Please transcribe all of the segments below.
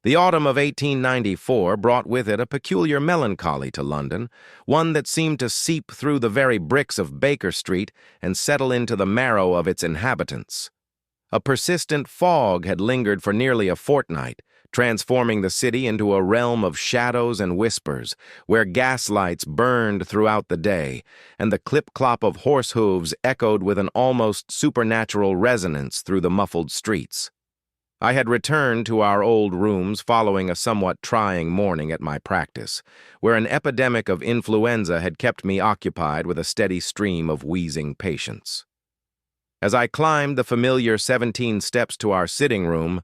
The autumn of 1894 brought with it a peculiar melancholy to London, one that seemed to seep through the very bricks of Baker Street and settle into the marrow of its inhabitants. A persistent fog had lingered for nearly a fortnight, transforming the city into a realm of shadows and whispers, where gaslights burned throughout the day, and the clip-clop of horse hooves echoed with an almost supernatural resonance through the muffled streets. I had returned to our old rooms following a somewhat trying morning at my practice, where an epidemic of influenza had kept me occupied with a steady stream of wheezing patients. As I climbed the familiar 17 steps to our sitting room,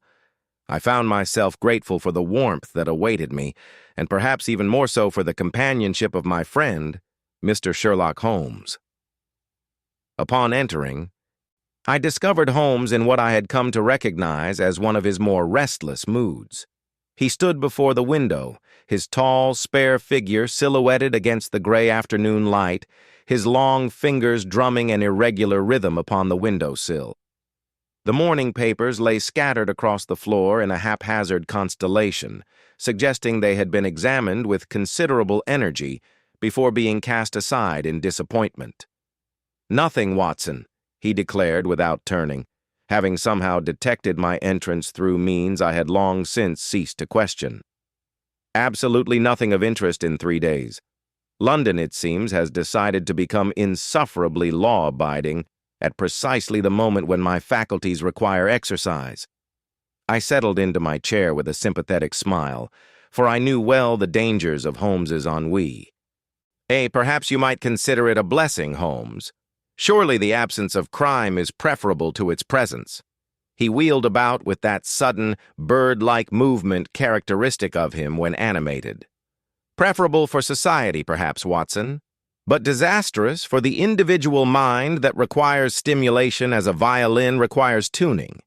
I found myself grateful for the warmth that awaited me, and perhaps even more so for the companionship of my friend, Mr. Sherlock Holmes. Upon entering, I discovered Holmes in what I had come to recognize as one of his more restless moods. He stood before the window, his tall, spare figure silhouetted against the gray afternoon light, his long fingers drumming an irregular rhythm upon the windowsill. The morning papers lay scattered across the floor in a haphazard constellation, suggesting they had been examined with considerable energy before being cast aside in disappointment. "Nothing, Watson," he declared without turning, having somehow detected my entrance through means I had long since ceased to question. "Absolutely nothing of interest in 3 days. London, it seems, has decided to become insufferably law-abiding at precisely the moment when my faculties require exercise." I settled into my chair with a sympathetic smile, for I knew well the dangers of Holmes's ennui. Perhaps you might consider it a blessing, Holmes. Surely the absence of crime is preferable to its presence." He wheeled about with that sudden, bird-like movement characteristic of him when animated. "Preferable for society, perhaps, Watson, but disastrous for the individual mind that requires stimulation as a violin requires tuning.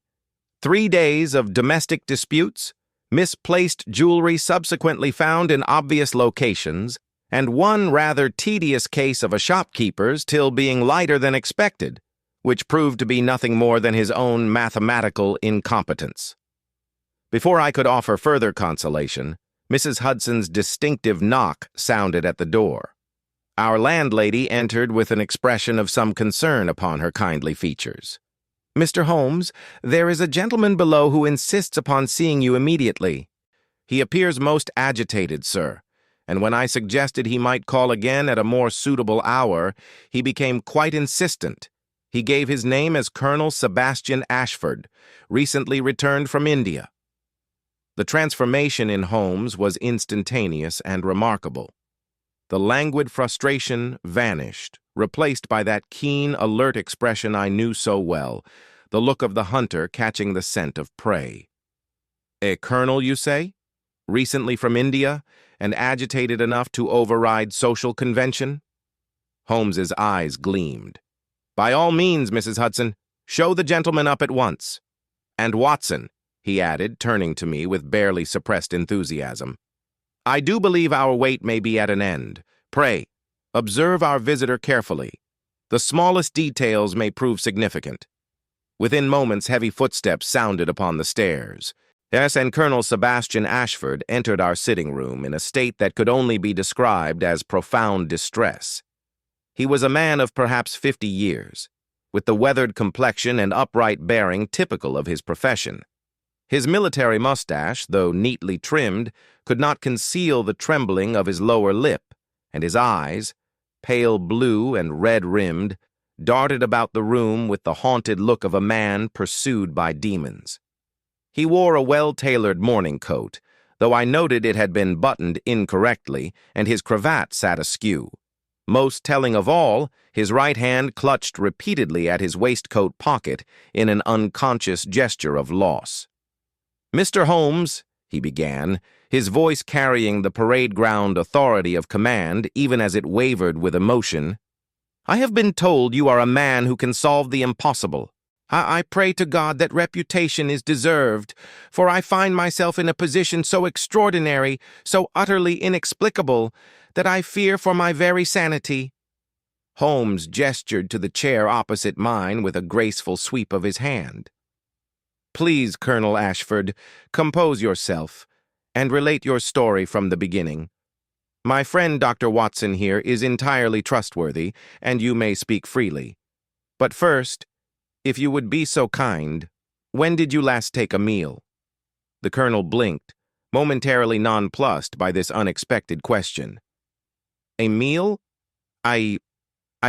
3 days of domestic disputes, misplaced jewelry subsequently found in obvious locations, and one rather tedious case of a shopkeeper's till being lighter than expected, which proved to be nothing more than his own mathematical incompetence." Before I could offer further consolation, Mrs. Hudson's distinctive knock sounded at the door. Our landlady entered with an expression of some concern upon her kindly features. "Mr. Holmes, there is a gentleman below who insists upon seeing you immediately. He appears most agitated, sir, and when I suggested he might call again at a more suitable hour, he became quite insistent. He gave his name as Colonel Sebastian Ashford, recently returned from India." The transformation in Holmes was instantaneous and remarkable. The languid frustration vanished, replaced by that keen, alert expression I knew so well, the look of the hunter catching the scent of prey. "A colonel, you say? Recently from India, and agitated enough to override social convention?" Holmes's eyes gleamed. "By all means, Mrs. Hudson, show the gentleman up at once. And Watson," he added, turning to me with barely suppressed enthusiasm, "I do believe our wait may be at an end. Pray, observe our visitor carefully. The smallest details may prove significant." Within moments, heavy footsteps sounded upon the stairs. Yes, and Colonel Sebastian Ashford entered our sitting room in a state that could only be described as profound distress. He was a man of perhaps 50 years, with the weathered complexion and upright bearing typical of his profession. His military mustache, though neatly trimmed, could not conceal the trembling of his lower lip, and his eyes, pale blue and red-rimmed, darted about the room with the haunted look of a man pursued by demons. He wore a well-tailored morning coat, though I noted it had been buttoned incorrectly, and his cravat sat askew. Most telling of all, his right hand clutched repeatedly at his waistcoat pocket in an unconscious gesture of loss. "Mr. Holmes," he began, his voice carrying the parade-ground authority of command even as it wavered with emotion, "I have been told you are a man who can solve the impossible. I pray to God that reputation is deserved, for I find myself in a position so extraordinary, so utterly inexplicable, that I fear for my very sanity." Holmes gestured to the chair opposite mine with a graceful sweep of his hand. "Please, Colonel Ashford, compose yourself. and relate your story from the beginning. My friend Dr. Watson here is entirely trustworthy, and you may speak freely. But first, if you would be so kind, when did you last take a meal?" The colonel blinked, momentarily nonplussed by this unexpected question. "A meal? I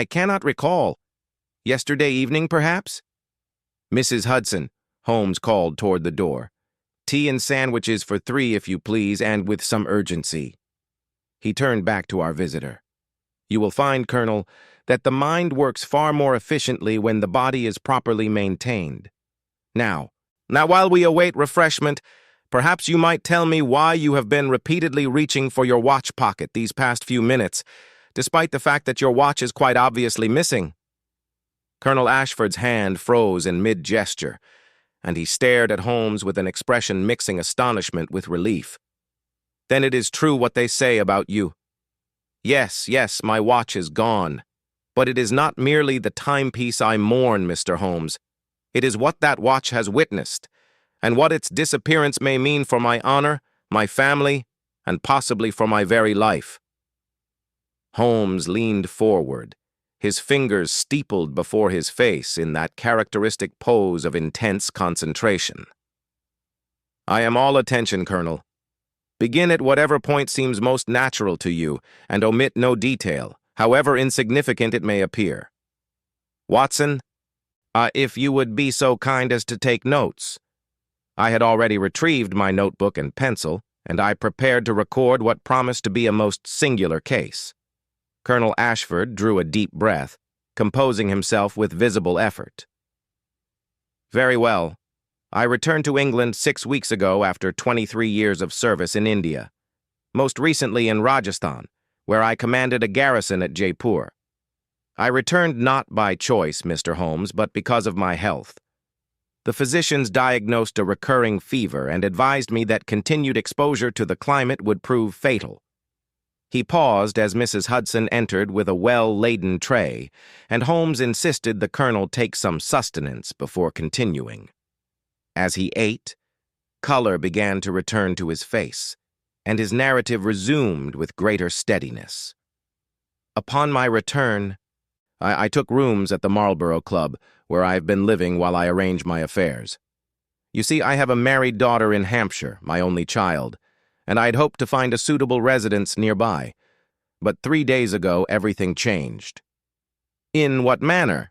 cannot recall. Yesterday evening, perhaps?" "Mrs. Hudson," Holmes called toward the door. "Tea and sandwiches for 3, if you please, and with some urgency." He turned back to our visitor. "You will find, Colonel, that the mind works far more efficiently when the body is properly maintained. Now, while we await refreshment, perhaps you might tell me why you have been repeatedly reaching for your watch pocket these past few minutes, despite the fact that your watch is quite obviously missing." Colonel Ashford's hand froze in mid-gesture, and he stared at Holmes with an expression mixing astonishment with relief. "Then it is true what they say about you. Yes, my watch is gone. But it is not merely the timepiece I mourn, Mr. Holmes. It is what that watch has witnessed, and what its disappearance may mean for my honor, my family, and possibly for my very life." Holmes leaned forward, his fingers steepled before his face in that characteristic pose of intense concentration. "I am all attention, Colonel. Begin at whatever point seems most natural to you, and omit no detail, however insignificant it may appear. Watson, if you would be so kind as to take notes." I had already retrieved my notebook and pencil, and I prepared to record what promised to be a most singular case. Colonel Ashford drew a deep breath, composing himself with visible effort. "Very well. I returned to England 6 weeks ago after 23 years of service in India, most recently in Rajasthan, where I commanded a garrison at Jaipur. I returned not by choice, Mr. Holmes, but because of my health. The physicians diagnosed a recurring fever and advised me that continued exposure to the climate would prove fatal." He paused as Mrs. Hudson entered with a well-laden tray, and Holmes insisted the colonel take some sustenance before continuing. As he ate, color began to return to his face, and his narrative resumed with greater steadiness. "Upon my return, I took rooms at the Marlborough Club, where I have been living while I arrange my affairs. You see, I have a married daughter in Hampshire, my only child, and I had hoped to find a suitable residence nearby. But 3 days ago, everything changed." "In what manner?"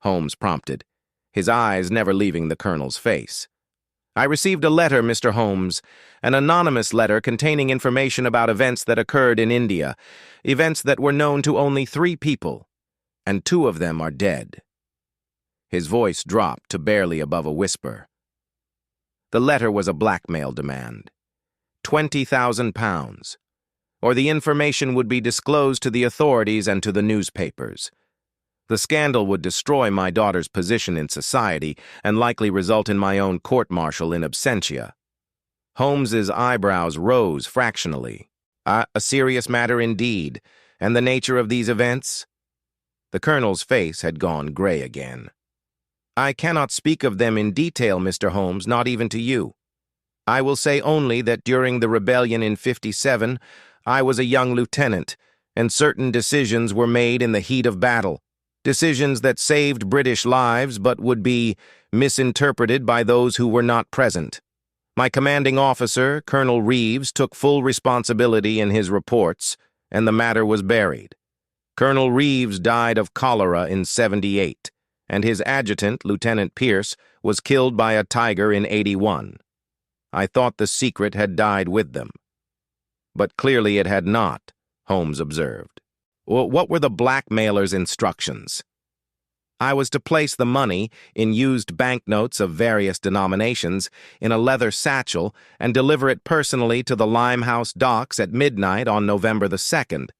Holmes prompted, his eyes never leaving the colonel's face. "I received a letter, Mr. Holmes, an anonymous letter containing information about events that occurred in India, events that were known to only 3 people, and 2 of them are dead." His voice dropped to barely above a whisper. The letter was a blackmail demand. £20,000, or the information would be disclosed to the authorities and to the newspapers. The scandal would destroy my daughter's position in society and likely result in my own court-martial in absentia. Holmes's eyebrows rose fractionally. A serious matter indeed, and the nature of these events?" The colonel's face had gone gray again. "I cannot speak of them in detail, Mr. Holmes, not even to you. I will say only that during the rebellion in '57, I was a young lieutenant, and certain decisions were made in the heat of battle, decisions that saved British lives but would be misinterpreted by those who were not present. My commanding officer, Colonel Reeves, took full responsibility in his reports, and the matter was buried. Colonel Reeves died of cholera in '78, and his adjutant, Lieutenant Pierce, was killed by a tiger in '81. I thought the secret had died with them. But clearly it had not, Holmes observed. What were the blackmailer's instructions? I was to place the money, in used banknotes of various denominations, in a leather satchel and deliver it personally to the Limehouse docks at midnight on November the 2nd.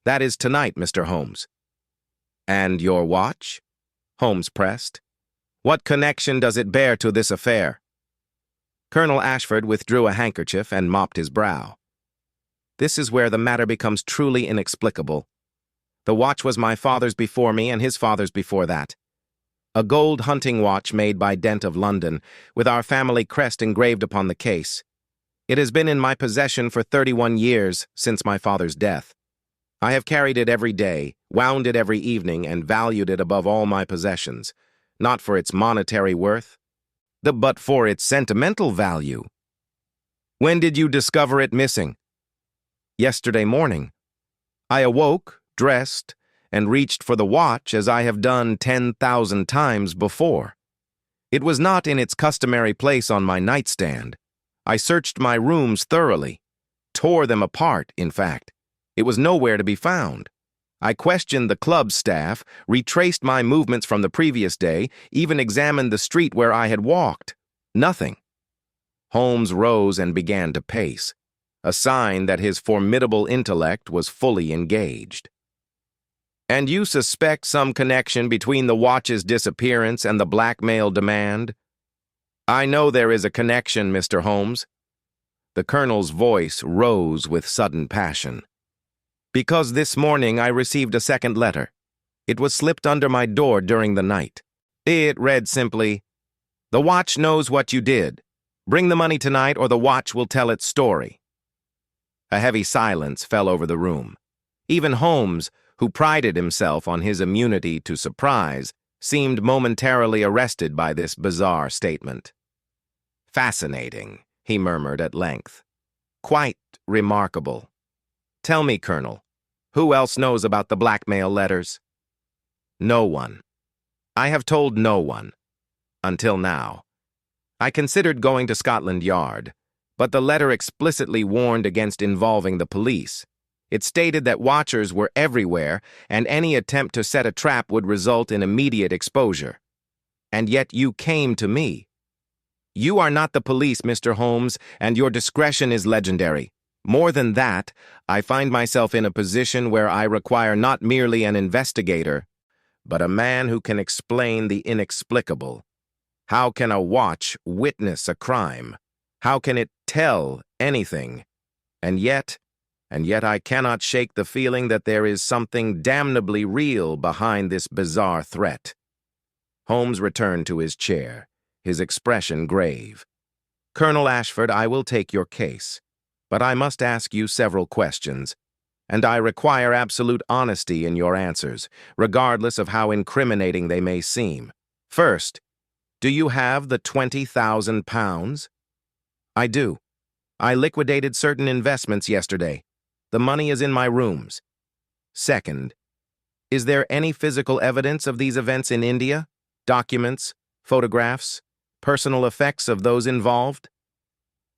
That is tonight, Mr. Holmes. And your watch? Holmes pressed. What connection does it bear to this affair? Colonel Ashford withdrew a handkerchief and mopped his brow. This is where the matter becomes truly inexplicable. The watch was my father's before me and his father's before that. A gold hunting watch made by Dent of London, with our family crest engraved upon the case. It has been in my possession for 31 years since my father's death. I have carried it every day, wound it every evening, and valued it above all my possessions, not for its monetary worth, but for its sentimental value. When did you discover it missing? Yesterday morning. I awoke, dressed, and reached for the watch as I have done 10,000 times before. It was not in its customary place on my nightstand. I searched my rooms thoroughly, tore them apart, in fact. It was nowhere to be found. I questioned the club staff, retraced my movements from the previous day, even examined the street where I had walked. Nothing. Holmes rose and began to pace, a sign that his formidable intellect was fully engaged. And you suspect some connection between the watch's disappearance and the blackmail demand? I know there is a connection, Mr. Holmes. The colonel's voice rose with sudden passion. Because this morning I received a second letter. It was slipped under my door during the night. It read simply, "The watch knows what you did. Bring the money tonight or the watch will tell its story." A heavy silence fell over the room. Even Holmes, who prided himself on his immunity to surprise, seemed momentarily arrested by this bizarre statement. "Fascinating," he murmured at length. "Quite remarkable. Tell me, Colonel, who else knows about the blackmail letters?" "No one. I have told no one. Until now. I considered going to Scotland Yard, but the letter explicitly warned against involving the police. It stated that watchers were everywhere, and any attempt to set a trap would result in immediate exposure. And yet you came to me. You are not the police, Mr. Holmes, and your discretion is legendary. More than that, I find myself in a position where I require not merely an investigator, but a man who can explain the inexplicable. How can a watch witness a crime? How can it tell anything? And yet I cannot shake the feeling that there is something damnably real behind this bizarre threat." Holmes returned to his chair, his expression grave. "Colonel Ashford, I will take your case, but I must ask you several questions, and I require absolute honesty in your answers, regardless of how incriminating they may seem. First, do you have the £20,000? "I do. I liquidated certain investments yesterday. The money is in my rooms." "Second, is there any physical evidence of these events in India? Documents, photographs, personal effects of those involved?"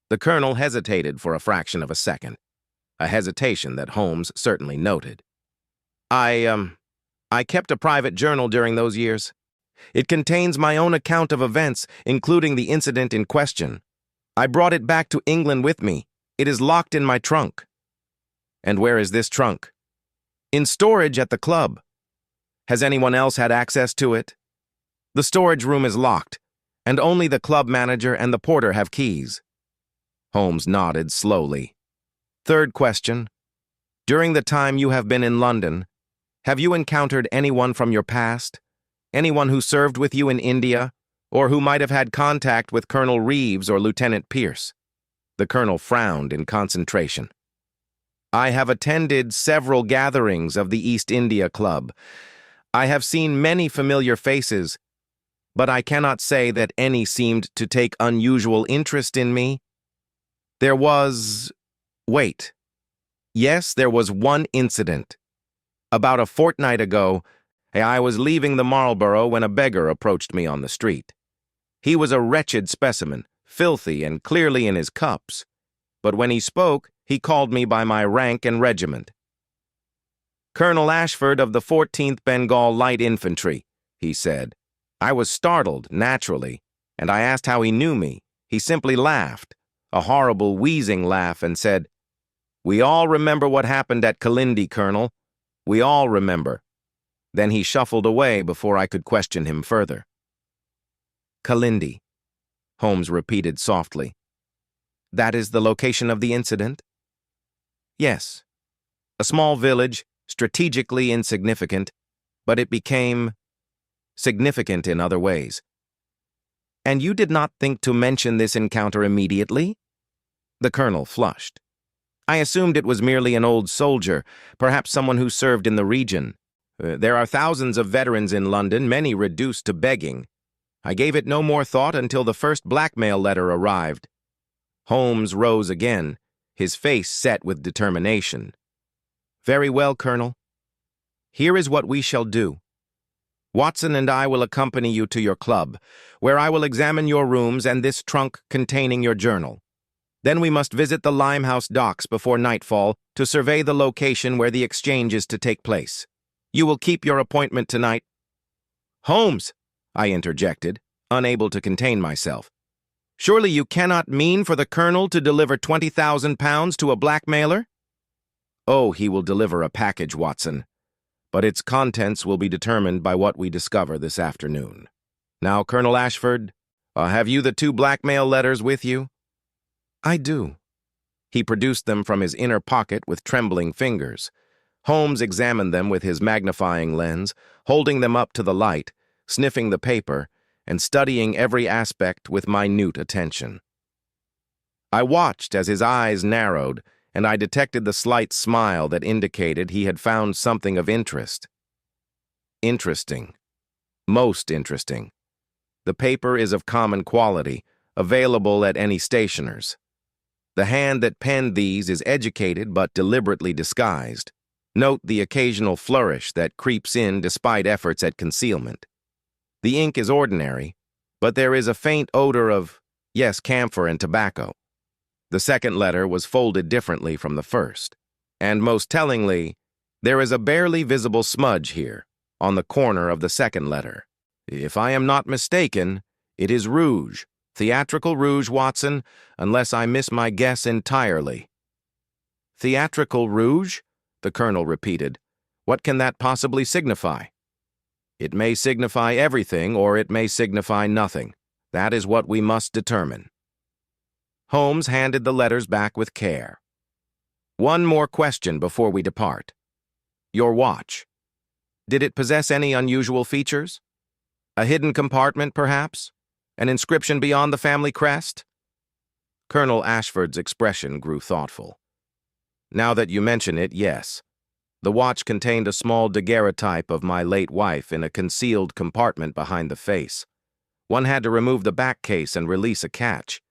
The colonel hesitated for a fraction of a second, a hesitation that Holmes certainly noted. I kept a private journal during those years. It contains my own account of events, including the incident in question. I brought it back to England with me. It is locked in my trunk." "And where is this trunk?" "In storage at the club." "Has anyone else had access to it?" "The storage room is locked, and only the club manager and the porter have keys." Holmes nodded slowly. "Third question. During the time you have been in London, have you encountered anyone from your past? Anyone who served with you in India, or who might have had contact with Colonel Reeves or Lieutenant Pierce?" The colonel frowned in concentration. "I have attended several gatherings of the East India Club. I have seen many familiar faces, but I cannot say that any seemed to take unusual interest in me. There was... Wait. Yes, there was one incident. About a fortnight ago, I was leaving the Marlborough when a beggar approached me on the street. He was a wretched specimen, filthy and clearly in his cups. But when he spoke, he called me by my rank and regiment. "Colonel Ashford of the 14th Bengal Light Infantry," he said. I was startled, naturally, and I asked how he knew me. He simply laughed, a horrible wheezing laugh, and said, "We all remember what happened at Kalindi, Colonel. We all remember." Then he shuffled away before I could question him further. "Kalindi," Holmes repeated softly. "That is the location of the incident?" "Yes. A small village, strategically insignificant, but it became significant in other ways." "And you did not think to mention this encounter immediately?" The colonel flushed. I assumed it was merely an old soldier, perhaps someone who served in the region. There are thousands of veterans in London, many reduced to begging. I gave it no more thought until the first blackmail letter arrived. Holmes rose again, his face set with determination. Very well, Colonel. Here is what we shall do. Watson and I will accompany you to your club, where I will examine your rooms and this trunk containing your journal. Then we must visit the Limehouse docks before nightfall to survey the location where the exchange is to take place. You will keep your appointment tonight. Holmes, I interjected, unable to contain myself. Surely you cannot mean for the colonel to deliver £20,000 to a blackmailer? Oh, he will deliver a package, Watson. But its contents will be determined by what we discover this afternoon. Now, Colonel Ashford, have you the 2 blackmail letters with you? I do. He produced them from his inner pocket with trembling fingers. Holmes examined them with his magnifying lens, holding them up to the light, sniffing the paper, and studying every aspect with minute attention. I watched as his eyes narrowed, and I detected the slight smile that indicated he had found something of interest. Interesting. Most interesting. The paper is of common quality, available at any stationer's. The hand that penned these is educated but deliberately disguised. Note the occasional flourish that creeps in despite efforts at concealment. The ink is ordinary, but there is a faint odor of, yes, camphor and tobacco. The second letter was folded differently from the first, and most tellingly, there is a barely visible smudge here, on the corner of the second letter. If I am not mistaken, it is rouge, theatrical rouge, Watson, unless I miss my guess entirely. Theatrical rouge? The colonel repeated. What can that possibly signify? It may signify everything, or it may signify nothing. That is what we must determine. Holmes handed the letters back with care. One more question before we depart. Your watch. Did it possess any unusual features? A hidden compartment, perhaps? An inscription beyond the family crest? Colonel Ashford's expression grew thoughtful. Now that you mention it, yes. The watch contained a small daguerreotype of my late wife in a concealed compartment behind the face. One had to remove the back case and release a catch.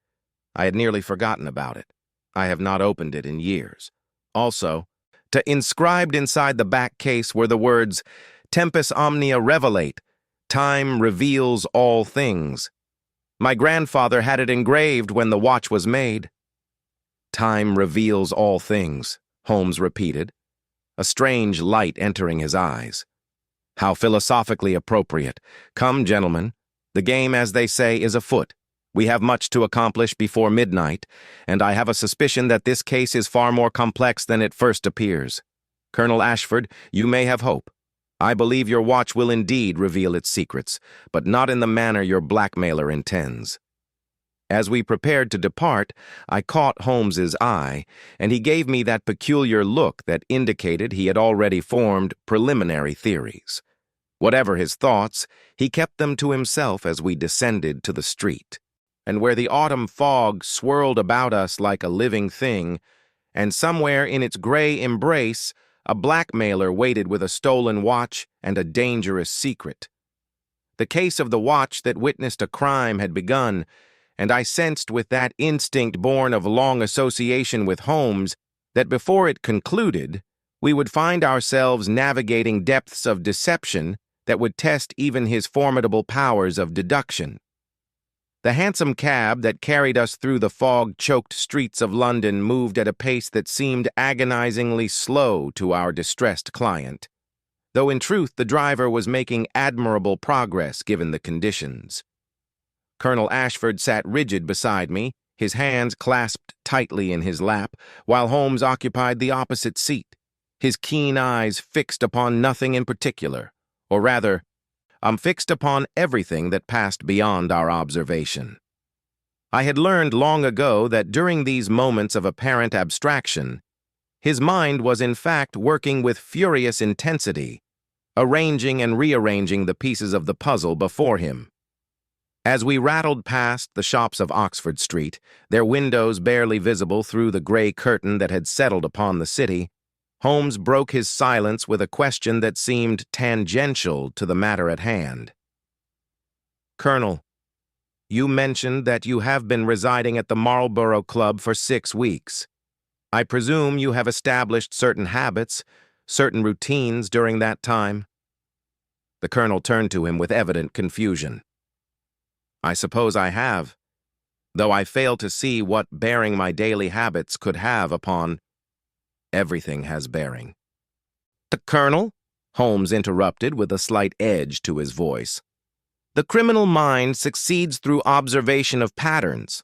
I had nearly forgotten about it. I have not opened it in years. Also, inscribed inside the back case were the words, Tempus omnia revelate, time reveals all things. My grandfather had it engraved when the watch was made. Time reveals all things, Holmes repeated, a strange light entering his eyes. How philosophically appropriate. Come, gentlemen, the game, as they say, is afoot. We have much to accomplish before midnight, and I have a suspicion that this case is far more complex than it first appears. Colonel Ashford, you may have hope. I believe your watch will indeed reveal its secrets, but not in the manner your blackmailer intends. As we prepared to depart, I caught Holmes's eye, and he gave me that peculiar look that indicated he had already formed preliminary theories. Whatever his thoughts, he kept them to himself as we descended to the street. And where the autumn fog swirled about us like a living thing, and somewhere in its gray embrace, a blackmailer waited with a stolen watch and a dangerous secret. The case of the watch that witnessed a crime had begun, and I sensed with that instinct born of long association with Holmes that before it concluded, we would find ourselves navigating depths of deception that would test even his formidable powers of deduction. The hansom cab that carried us through the fog-choked streets of London moved at a pace that seemed agonizingly slow to our distressed client, though in truth the driver was making admirable progress given the conditions. Colonel Ashford sat rigid beside me, his hands clasped tightly in his lap, while Holmes occupied the opposite seat, his keen eyes fixed upon nothing in particular, or rather, fixed upon everything that passed beyond our observation. I had learned long ago that during these moments of apparent abstraction, his mind was in fact working with furious intensity, arranging and rearranging the pieces of the puzzle before him. As we rattled past the shops of Oxford Street, their windows barely visible through the gray curtain that had settled upon the city, Holmes broke his silence with a question that seemed tangential to the matter at hand. "Colonel, you mentioned that you have been residing at the Marlborough Club for 6 weeks. I presume you have established certain habits, certain routines during that time?" The colonel turned to him with evident confusion. "I suppose I have, though I fail to see what bearing my daily habits could have upon—" "Everything has bearing." "The colonel?" Holmes interrupted with a slight edge to his voice. "The criminal mind succeeds through observation of patterns.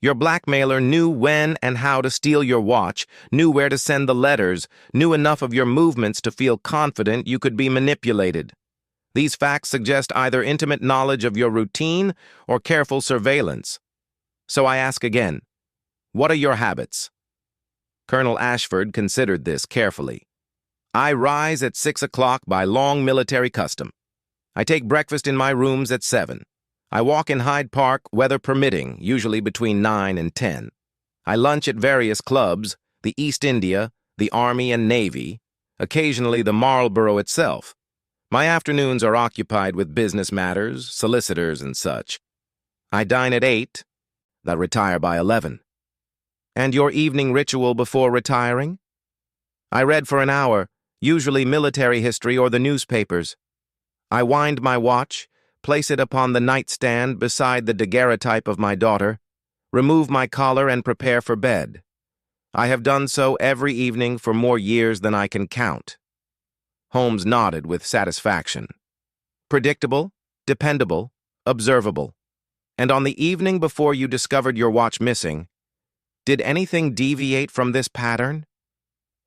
Your blackmailer knew when and how to steal your watch, knew where to send the letters, knew enough of your movements to feel confident you could be manipulated. These facts suggest either intimate knowledge of your routine or careful surveillance. So I ask again, what are your habits?" Colonel Ashford considered this carefully. "I rise at 6 o'clock by long military custom. I take breakfast in my rooms at 7. I walk in Hyde Park, weather permitting, usually between 9 and 10. I lunch at various clubs, the East India, the Army and Navy, occasionally the Marlborough itself. My afternoons are occupied with business matters, solicitors, and such. I dine at 8, I retire by 11. And your evening ritual before retiring?" "I read for an hour, usually military history or the newspapers. I wind my watch, place it upon the nightstand beside the daguerreotype of my daughter, remove my collar and prepare for bed. I have done so every evening for more years than I can count." Holmes nodded with satisfaction. "Predictable, dependable, observable. And on the evening before you discovered your watch missing, did anything deviate from this pattern?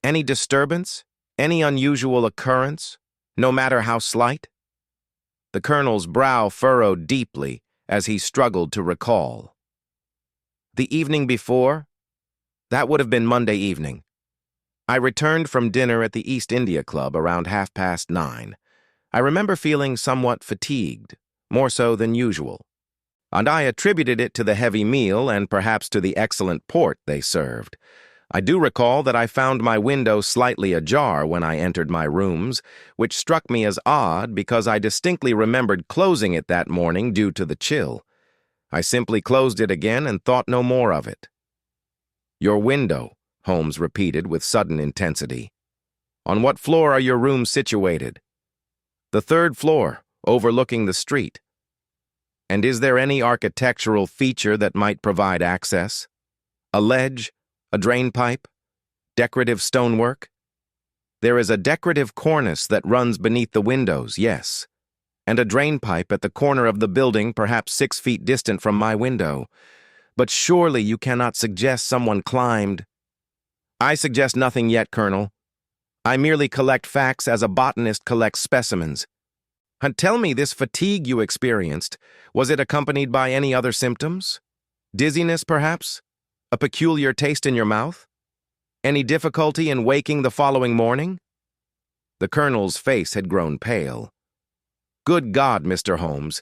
Any disturbance? Any unusual occurrence, no matter how slight?" The colonel's brow furrowed deeply as he struggled to recall. "The evening before? That would have been Monday evening. I returned from dinner at the East India Club around 9:30. I remember feeling somewhat fatigued, more so than usual, and I attributed it to the heavy meal and perhaps to the excellent port they served. I do recall that I found my window slightly ajar when I entered my rooms, which struck me as odd because I distinctly remembered closing it that morning due to the chill. I simply closed it again and thought no more of it." "Your window," Holmes repeated with sudden intensity. "On what floor are your rooms situated?" "The 3rd floor, overlooking the street." "And is there any architectural feature that might provide access? A ledge? A drain pipe? Decorative stonework?" "There is a decorative cornice that runs beneath the windows, yes, and a drain pipe at the corner of the building perhaps 6 feet distant from my window. But surely you cannot suggest someone climbed—" "I suggest nothing yet, Colonel. I merely collect facts as a botanist collects specimens. And tell me, this fatigue you experienced, was it accompanied by any other symptoms? Dizziness, perhaps? A peculiar taste in your mouth? Any difficulty in waking the following morning?" The colonel's face had grown pale. "Good God, Mr. Holmes.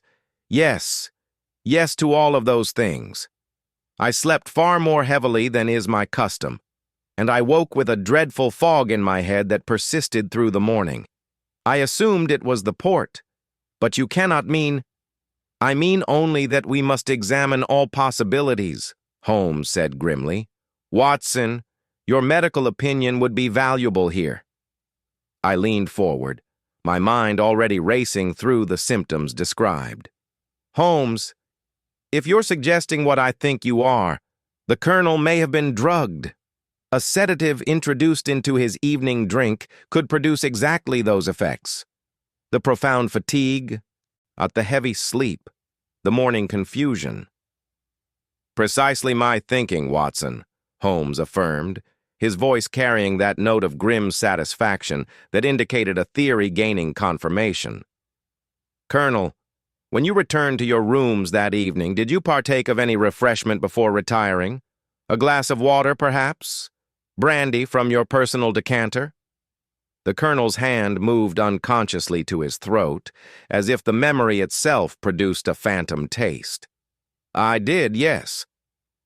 Yes. Yes to all of those things. I slept far more heavily than is my custom, and I woke with a dreadful fog in my head that persisted through the morning. I assumed it was the port, but you cannot mean—" "I mean only that we must examine all possibilities," Holmes said grimly. "Watson, your medical opinion would be valuable here." I leaned forward, my mind already racing through the symptoms described. "Holmes, if you're suggesting what I think you are, the colonel may have been drugged. A sedative introduced into his evening drink could produce exactly those effects. The profound fatigue, the heavy sleep, the morning confusion." "Precisely my thinking, Watson," Holmes affirmed, his voice carrying that note of grim satisfaction that indicated a theory gaining confirmation. "Colonel, when you returned to your rooms that evening, did you partake of any refreshment before retiring? A glass of water, perhaps? Brandy from your personal decanter?" The colonel's hand moved unconsciously to his throat, as if the memory itself produced a phantom taste. I did, yes.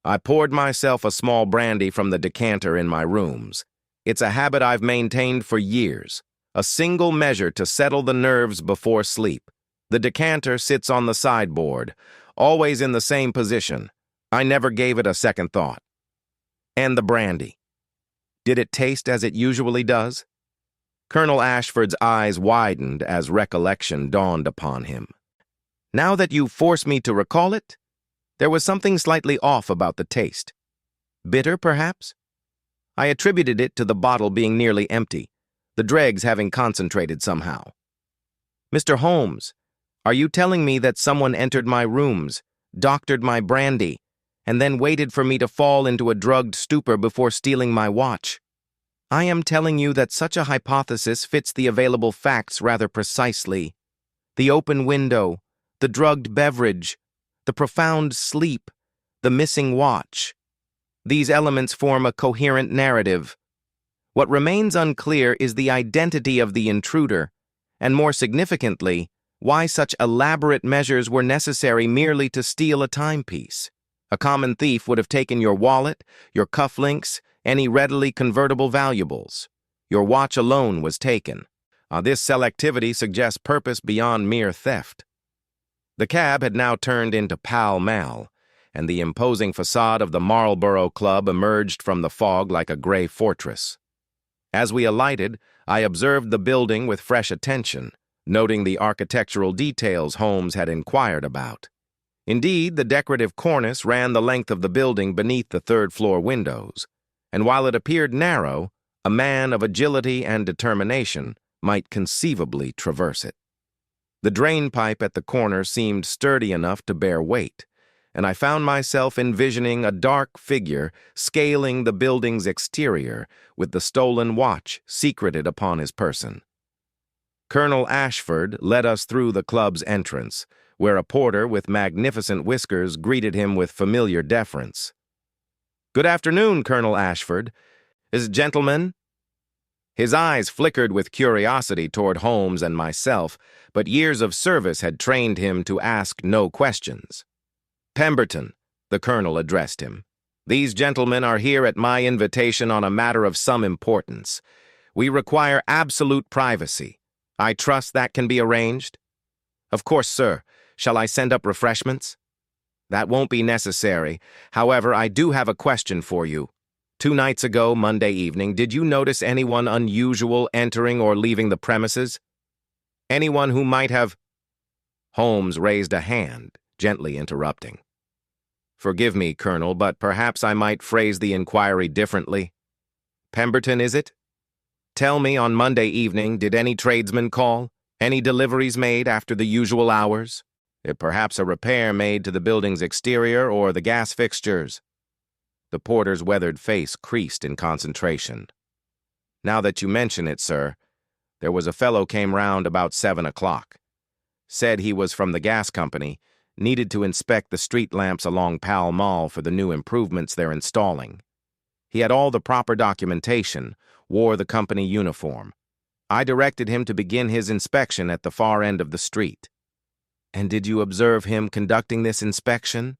I poured myself a small brandy from the decanter in my rooms. It's a habit I've maintained for years, a single measure to settle the nerves before sleep. The decanter sits on the sideboard, always in the same position. I never gave it a second thought. And the brandy. Did it taste as it usually does? Colonel Ashford's eyes widened as recollection dawned upon him. Now that you force me to recall it, there was something slightly off about the taste. Bitter, perhaps? I attributed it to the bottle being nearly empty, the dregs having concentrated somehow. Mr. Holmes, are you telling me that someone entered my rooms, doctored my brandy, and then waited for me to fall into a drugged stupor before stealing my watch? I am telling you that such a hypothesis fits the available facts rather precisely. The open window, the drugged beverage, the profound sleep, the missing watch. These elements form a coherent narrative. What remains unclear is the identity of the intruder, and more significantly, why such elaborate measures were necessary merely to steal a timepiece. A common thief would have taken your wallet, your cufflinks, any readily convertible valuables. Your watch alone was taken. This selectivity suggests purpose beyond mere theft. The cab had now turned into Pall Mall, and the imposing facade of the Marlborough Club emerged from the fog like a gray fortress. As we alighted, I observed the building with fresh attention, noting the architectural details Holmes had inquired about. Indeed, the decorative cornice ran the length of the building beneath the third-floor windows, and while it appeared narrow, a man of agility and determination might conceivably traverse it. The drain pipe at the corner seemed sturdy enough to bear weight, and I found myself envisioning a dark figure scaling the building's exterior with the stolen watch secreted upon his person. Colonel Ashford led us through the club's entrance, where a porter with magnificent whiskers greeted him with familiar deference. "Good afternoon, Colonel Ashford. Gentlemen?" His eyes flickered with curiosity toward Holmes and myself, but years of service had trained him to ask no questions. "Pemberton," the colonel addressed him. "These gentlemen are here at my invitation on a matter of some importance. We require absolute privacy. I trust that can be arranged?" "Of course, sir. Shall I send up refreshments?" "That won't be necessary. However, I do have a question for you. 2 nights ago, Monday evening, did you notice anyone unusual entering or leaving the premises? Anyone who might have—" Holmes raised a hand, gently interrupting. "Forgive me, Colonel, but perhaps I might phrase the inquiry differently. Pemberton, is it? Tell me, on Monday evening, did any tradesmen call? Any deliveries made after the usual hours? Perhaps a repair made to the building's exterior or the gas fixtures?" The porter's weathered face creased in concentration. "Now that you mention it, sir, there was a fellow came round about 7 o'clock. Said he was from the gas company, needed to inspect the street lamps along Pall Mall for the new improvements they're installing. He had all the proper documentation, wore the company uniform. I directed him to begin his inspection at the far end of the street." "And did you observe him conducting this inspection?"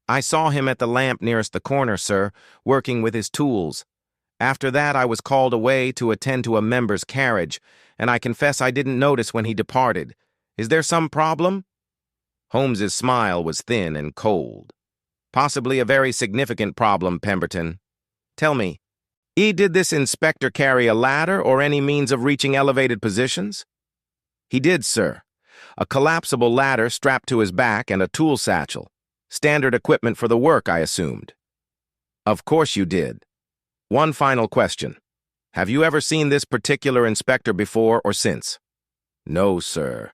"I saw him at the lamp nearest the corner, sir, working with his tools. After that, I was called away to attend to a member's carriage, and I confess I didn't notice when he departed. Is there some problem?" Holmes's smile was thin and cold. "Possibly a very significant problem, Pemberton. Tell me, did this inspector carry a ladder or any means of reaching elevated positions?" "He did, sir. A collapsible ladder strapped to his back and a tool satchel. Standard equipment for the work, I assumed." "Of course you did. One final question. Have you ever seen this particular inspector before or since?" "No, sir.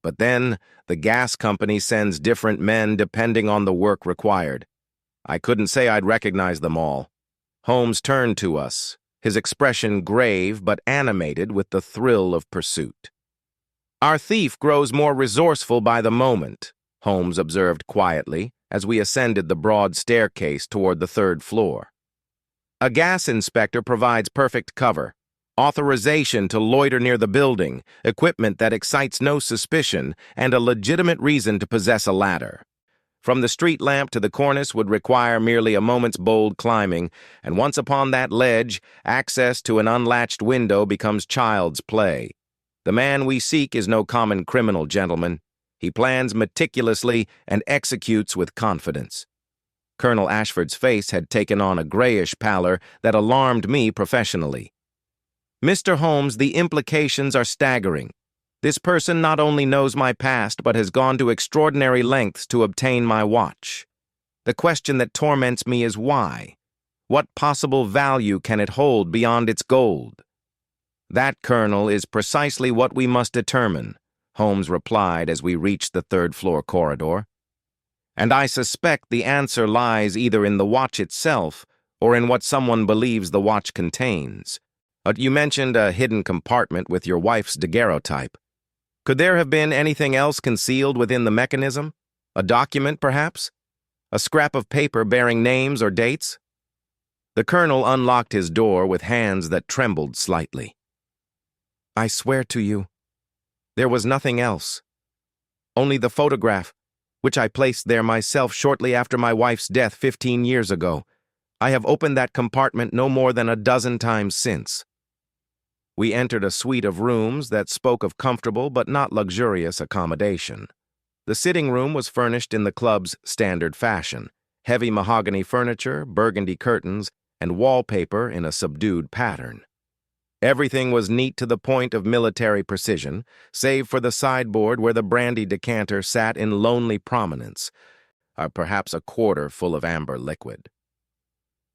But then, the gas company sends different men depending on the work required. I couldn't say I'd recognize them all." Holmes turned to us, his expression grave but animated with the thrill of pursuit. "Our thief grows more resourceful by the moment," Holmes observed quietly as we ascended the broad staircase toward the 3rd floor. "A gas inspector provides perfect cover. authorization to loiter near the building, equipment that excites no suspicion, and a legitimate reason to possess a ladder. From the street lamp to the cornice would require merely a moment's bold climbing, and once upon that ledge, access to an unlatched window becomes child's play. The man we seek is no common criminal, gentlemen. He plans meticulously and executes with confidence. Colonel Ashford's face had taken on a grayish pallor that alarmed me professionally. Mr. Holmes, the implications are staggering. This person not only knows my past, but has gone to extraordinary lengths to obtain my watch. The question that torments me is why? What possible value can it hold beyond its gold? That, Colonel, is precisely what we must determine, Holmes replied as we reached the third-floor corridor. And I suspect the answer lies either in the watch itself or in what someone believes the watch contains. You mentioned a hidden compartment with your wife's daguerreotype. Could there have been anything else concealed within the mechanism? A document, perhaps? A scrap of paper bearing names or dates? The colonel unlocked his door with hands that trembled slightly. I swear to you, there was nothing else. Only the photograph, which I placed there myself shortly after my wife's death 15 years ago. I have opened that compartment no more than a dozen times since. We entered a suite of rooms that spoke of comfortable but not luxurious accommodation. The sitting room was furnished in the club's standard fashion, heavy mahogany furniture, burgundy curtains, and wallpaper in a subdued pattern. Everything was neat to the point of military precision, save for the sideboard where the brandy decanter sat in lonely prominence, perhaps a quarter full of amber liquid.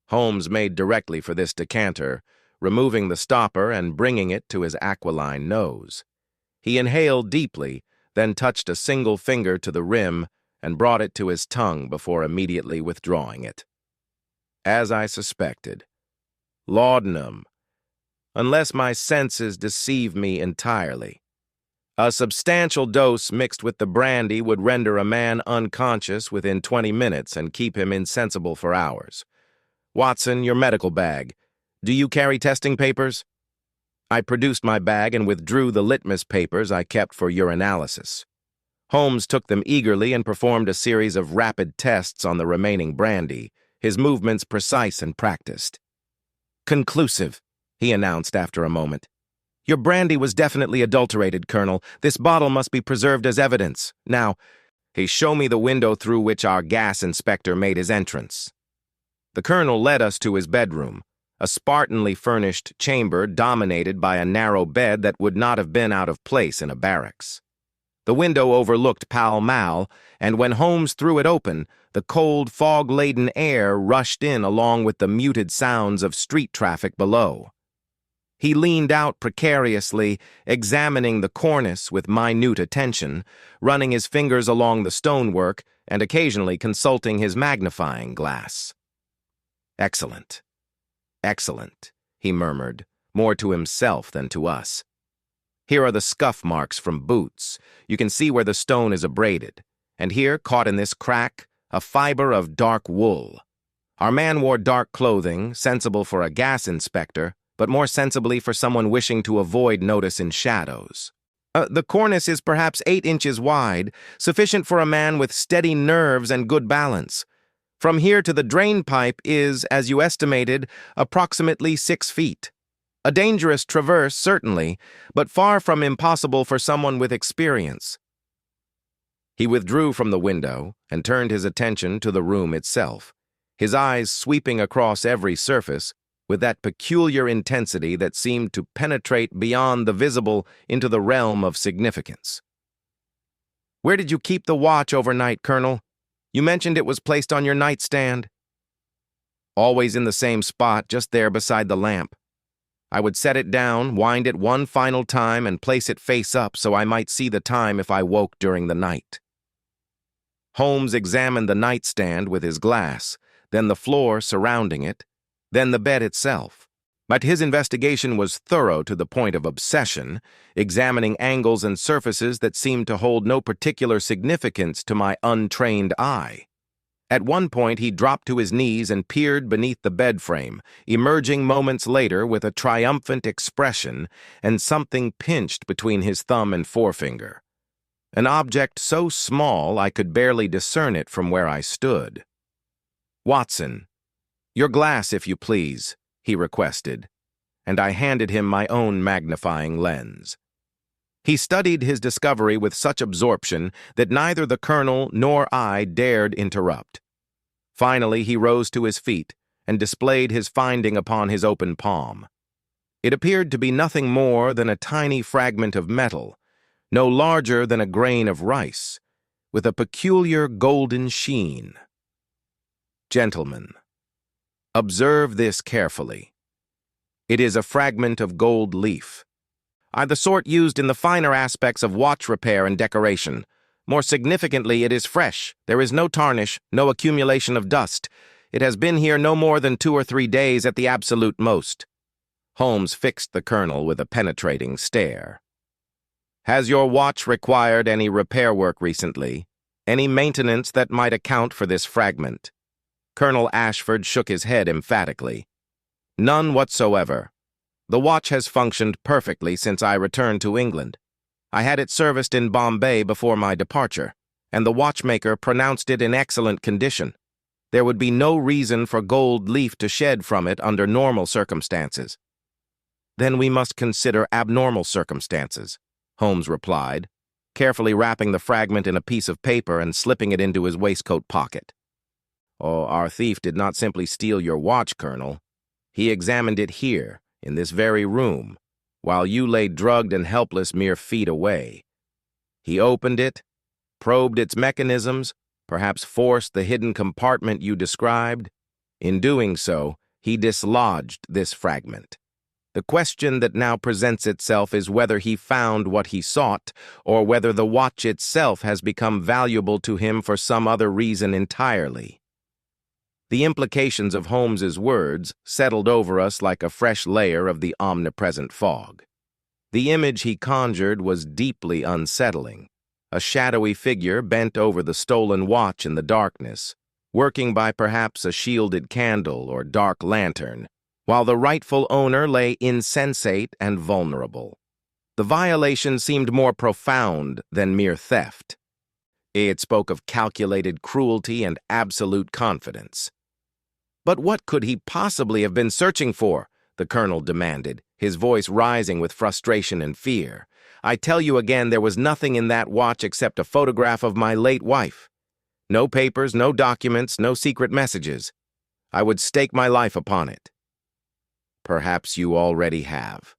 Holmes made directly for this decanter, removing the stopper and bringing it to his aquiline nose. He inhaled deeply, then touched a single finger to the rim and brought it to his tongue before immediately withdrawing it. As I suspected. Laudanum, unless my senses deceive me entirely. A substantial dose mixed with the brandy would render a man unconscious within 20 minutes and keep him insensible for hours. Watson, your medical bag. Do you carry testing papers? I produced my bag and withdrew the litmus papers I kept for urinalysis. Holmes took them eagerly and performed a series of rapid tests on the remaining brandy, his movements precise and practiced. Conclusive, he announced after a moment. Your brandy was definitely adulterated, Colonel. This bottle must be preserved as evidence. Now, show me the window through which our gas inspector made his entrance. The colonel led us to his bedroom, a spartanly furnished chamber dominated by a narrow bed that would not have been out of place in a barracks. The window overlooked Pall Mall, and when Holmes threw it open, the cold, fog-laden air rushed in along with the muted sounds of street traffic below. He leaned out precariously, examining the cornice with minute attention, running his fingers along the stonework and occasionally consulting his magnifying glass. Excellent. Excellent, he murmured, more to himself than to us. Here are the scuff marks from boots. You can see where the stone is abraded. And here, caught in this crack, a fiber of dark wool. Our man wore dark clothing, sensible for a gas inspector, but more sensibly for someone wishing to avoid notice in shadows. The cornice is perhaps 8 inches wide, sufficient for a man with steady nerves and good balance. From here to the drain pipe is, as you estimated, approximately 6 feet. A dangerous traverse, certainly, but far from impossible for someone with experience. He withdrew from the window and turned his attention to the room itself, his eyes sweeping across every surface with that peculiar intensity that seemed to penetrate beyond the visible into the realm of significance. Where did you keep the watch overnight, Colonel? You mentioned it was placed on your nightstand. Always in the same spot, just there beside the lamp. I would set it down, wind it one final time, and place it face up so I might see the time if I woke during the night. Holmes examined the nightstand with his glass, then the floor surrounding it, then the bed itself. But his investigation was thorough to the point of obsession, examining angles and surfaces that seemed to hold no particular significance to my untrained eye. At one point, he dropped to his knees and peered beneath the bed frame, emerging moments later with a triumphant expression and something pinched between his thumb and forefinger. An object so small I could barely discern it from where I stood. "Watson, your glass, if you please," he requested, and I handed him my own magnifying lens. He studied his discovery with such absorption that neither the colonel nor I dared interrupt. Finally, he rose to his feet and displayed his finding upon his open palm. It appeared to be nothing more than a tiny fragment of metal, no larger than a grain of rice, with a peculiar golden sheen. Gentlemen, observe this carefully. It is a fragment of gold leaf. The sort used in the finer aspects of watch repair and decoration. More significantly, it is fresh. There is no tarnish, no accumulation of dust. It has been here no more than 2 or 3 days at the absolute most. Holmes fixed the colonel with a penetrating stare. "Has your watch required any repair work recently? Any maintenance that might account for this fragment?" Colonel Ashford shook his head emphatically. "None whatsoever. The watch has functioned perfectly since I returned to England. I had it serviced in Bombay before my departure, and the watchmaker pronounced it in excellent condition. There would be no reason for gold leaf to shed from it under normal circumstances." "Then we must consider abnormal circumstances," Holmes replied, carefully wrapping the fragment in a piece of paper and slipping it into his waistcoat pocket. "Oh, our thief did not simply steal your watch, Colonel. He examined it here, in this very room, while you lay drugged and helpless mere feet away. He opened it, probed its mechanisms, perhaps forced the hidden compartment you described. In doing so, he dislodged this fragment. The question that now presents itself is whether he found what he sought, or whether the watch itself has become valuable to him for some other reason entirely." The implications of Holmes's words settled over us like a fresh layer of the omnipresent fog. The image he conjured was deeply unsettling. A shadowy figure bent over the stolen watch in the darkness, working by perhaps a shielded candle or dark lantern, while the rightful owner lay insensate and vulnerable. The violation seemed more profound than mere theft. It spoke of calculated cruelty and absolute confidence. "But what could he possibly have been searching for?" the colonel demanded, his voice rising with frustration and fear. "I tell you again, there was nothing in that watch except a photograph of my late wife. No papers, no documents, no secret messages. I would stake my life upon it." "Perhaps you already have,"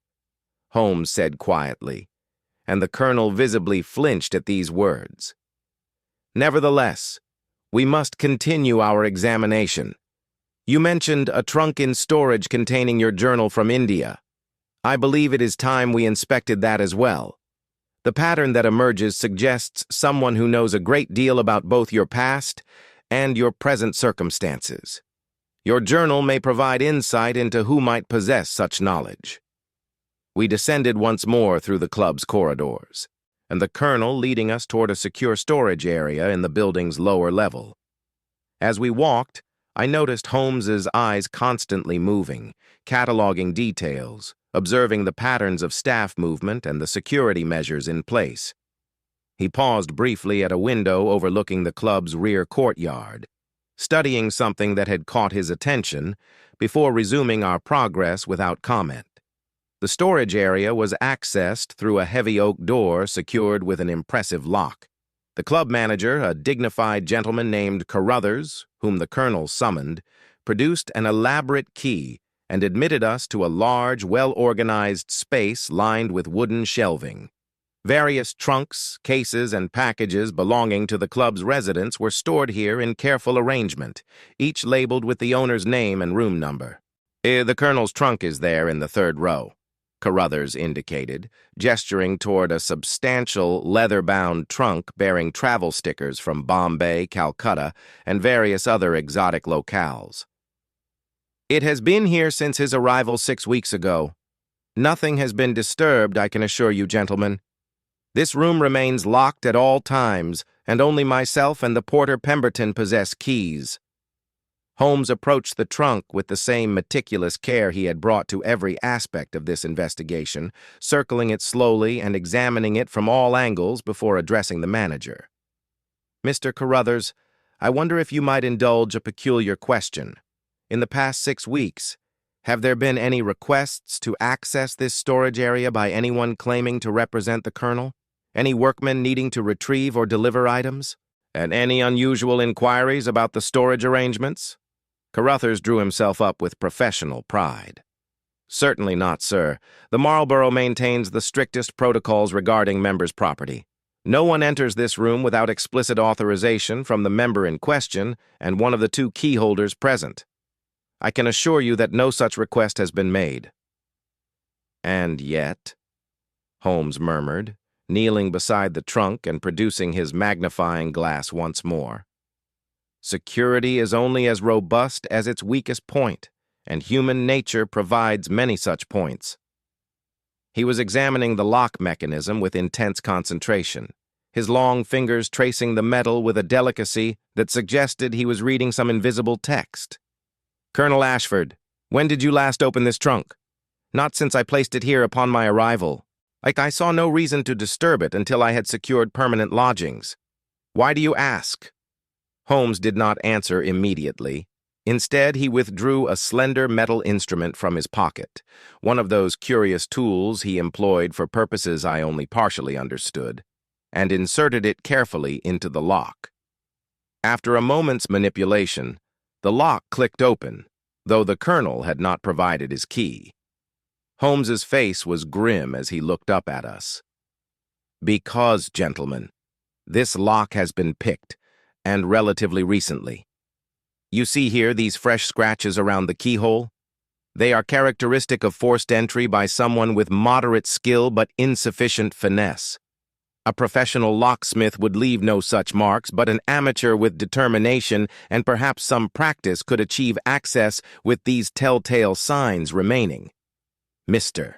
Holmes said quietly, and the colonel visibly flinched at these words. "Nevertheless, we must continue our examination. You mentioned a trunk in storage containing your journal from India. I believe it is time we inspected that as well. The pattern that emerges suggests someone who knows a great deal about both your past and your present circumstances. Your journal may provide insight into who might possess such knowledge." We descended once more through the club's corridors, and the colonel leading us toward a secure storage area in the building's lower level. As we walked, I noticed Holmes's eyes constantly moving, cataloging details, observing the patterns of staff movement and the security measures in place. He paused briefly at a window overlooking the club's rear courtyard, studying something that had caught his attention, before resuming our progress without comment. The storage area was accessed through a heavy oak door secured with an impressive lock. The club manager, a dignified gentleman named Carruthers, whom the colonel summoned, produced an elaborate key and admitted us to a large, well-organized space lined with wooden shelving. Various trunks, cases, and packages belonging to the club's residents were stored here in careful arrangement, each labeled with the owner's name and room number. "The colonel's trunk is there in the 3rd row," Carruthers indicated, gesturing toward a substantial, leather-bound trunk bearing travel stickers from Bombay, Calcutta, and various other exotic locales. "It has been here since his arrival 6 weeks ago. Nothing has been disturbed, I can assure you, gentlemen. This room remains locked at all times, and only myself and the porter Pemberton possess keys." Holmes approached the trunk with the same meticulous care he had brought to every aspect of this investigation, circling it slowly and examining it from all angles before addressing the manager. "Mr. Carruthers, I wonder if you might indulge a peculiar question. In the past 6 weeks, have there been any requests to access this storage area by anyone claiming to represent the Colonel? Any workmen needing to retrieve or deliver items? And any unusual inquiries about the storage arrangements?" Carruthers drew himself up with professional pride. "Certainly not, sir. The Marlborough maintains the strictest protocols regarding members' property. No one enters this room without explicit authorization from the member in question and one of the 2 key holders present. I can assure you that no such request has been made." "And yet," Holmes murmured, kneeling beside the trunk and producing his magnifying glass once more, "security is only as robust as its weakest point, and human nature provides many such points." He was examining the lock mechanism with intense concentration, his long fingers tracing the metal with a delicacy that suggested he was reading some invisible text. "Colonel Ashford, when did you last open this trunk?" "Not since I placed it here upon my arrival. I saw no reason to disturb it until I had secured permanent lodgings." "Why do you ask?" Holmes did not answer immediately. Instead, he withdrew a slender metal instrument from his pocket, one of those curious tools he employed for purposes I only partially understood, and inserted it carefully into the lock. After a moment's manipulation, the lock clicked open, though the Colonel had not provided his key. Holmes's face was grim as he looked up at us. "Because, gentlemen, this lock has been picked, and relatively recently. You see here these fresh scratches around the keyhole? They are characteristic of forced entry by someone with moderate skill but insufficient finesse. A professional locksmith would leave no such marks, but an amateur with determination and perhaps some practice could achieve access with these telltale signs remaining. Mr.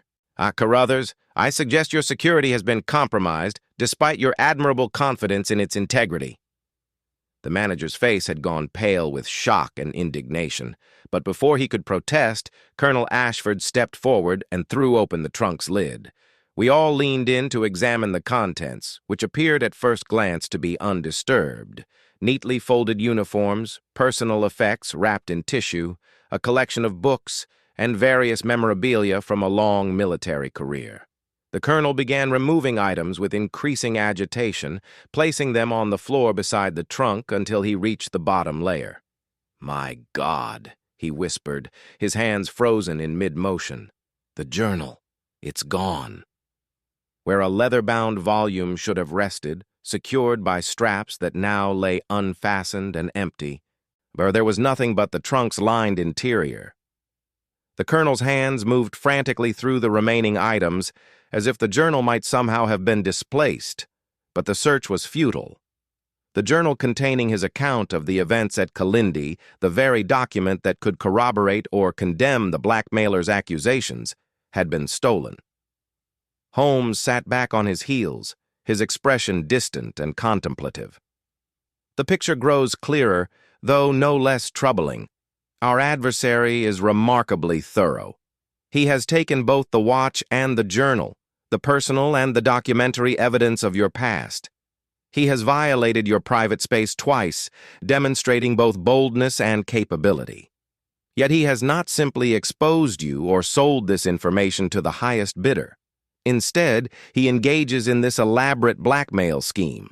Carruthers, I suggest your security has been compromised despite your admirable confidence in its integrity." The manager's face had gone pale with shock and indignation, but before he could protest, Colonel Ashford stepped forward and threw open the trunk's lid. We all leaned in to examine the contents, which appeared at first glance to be undisturbed. Neatly folded uniforms, personal effects wrapped in tissue, a collection of books, and various memorabilia from a long military career. The Colonel began removing items with increasing agitation, placing them on the floor beside the trunk until he reached the bottom layer. "My God," he whispered, his hands frozen in mid-motion. "The journal. It's gone." Where a leather-bound volume should have rested, secured by straps that now lay unfastened and empty, where there was nothing but the trunk's lined interior. The Colonel's hands moved frantically through the remaining items, as if the journal might somehow have been displaced, but the search was futile. The journal containing his account of the events at Kalindi, the very document that could corroborate or condemn the blackmailer's accusations, had been stolen. Holmes sat back on his heels, his expression distant and contemplative. The picture grows clearer, though no less troubling. Our adversary is remarkably thorough. He has taken both the watch and the journal, the personal and the documentary evidence of your past. He has violated your private space twice, demonstrating both boldness and capability. Yet he has not simply exposed you or sold this information to the highest bidder. Instead, he engages in this elaborate blackmail scheme.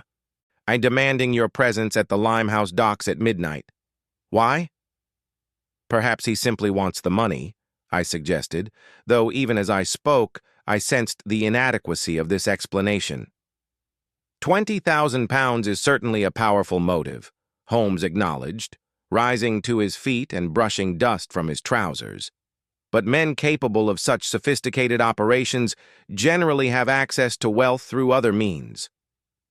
I'm demanding your presence at the Limehouse docks at midnight. Why? Perhaps he simply wants the money, I suggested, though even as I spoke, I sensed the inadequacy of this explanation. £20,000 is certainly a powerful motive, Holmes acknowledged, rising to his feet and brushing dust from his trousers. But men capable of such sophisticated operations generally have access to wealth through other means.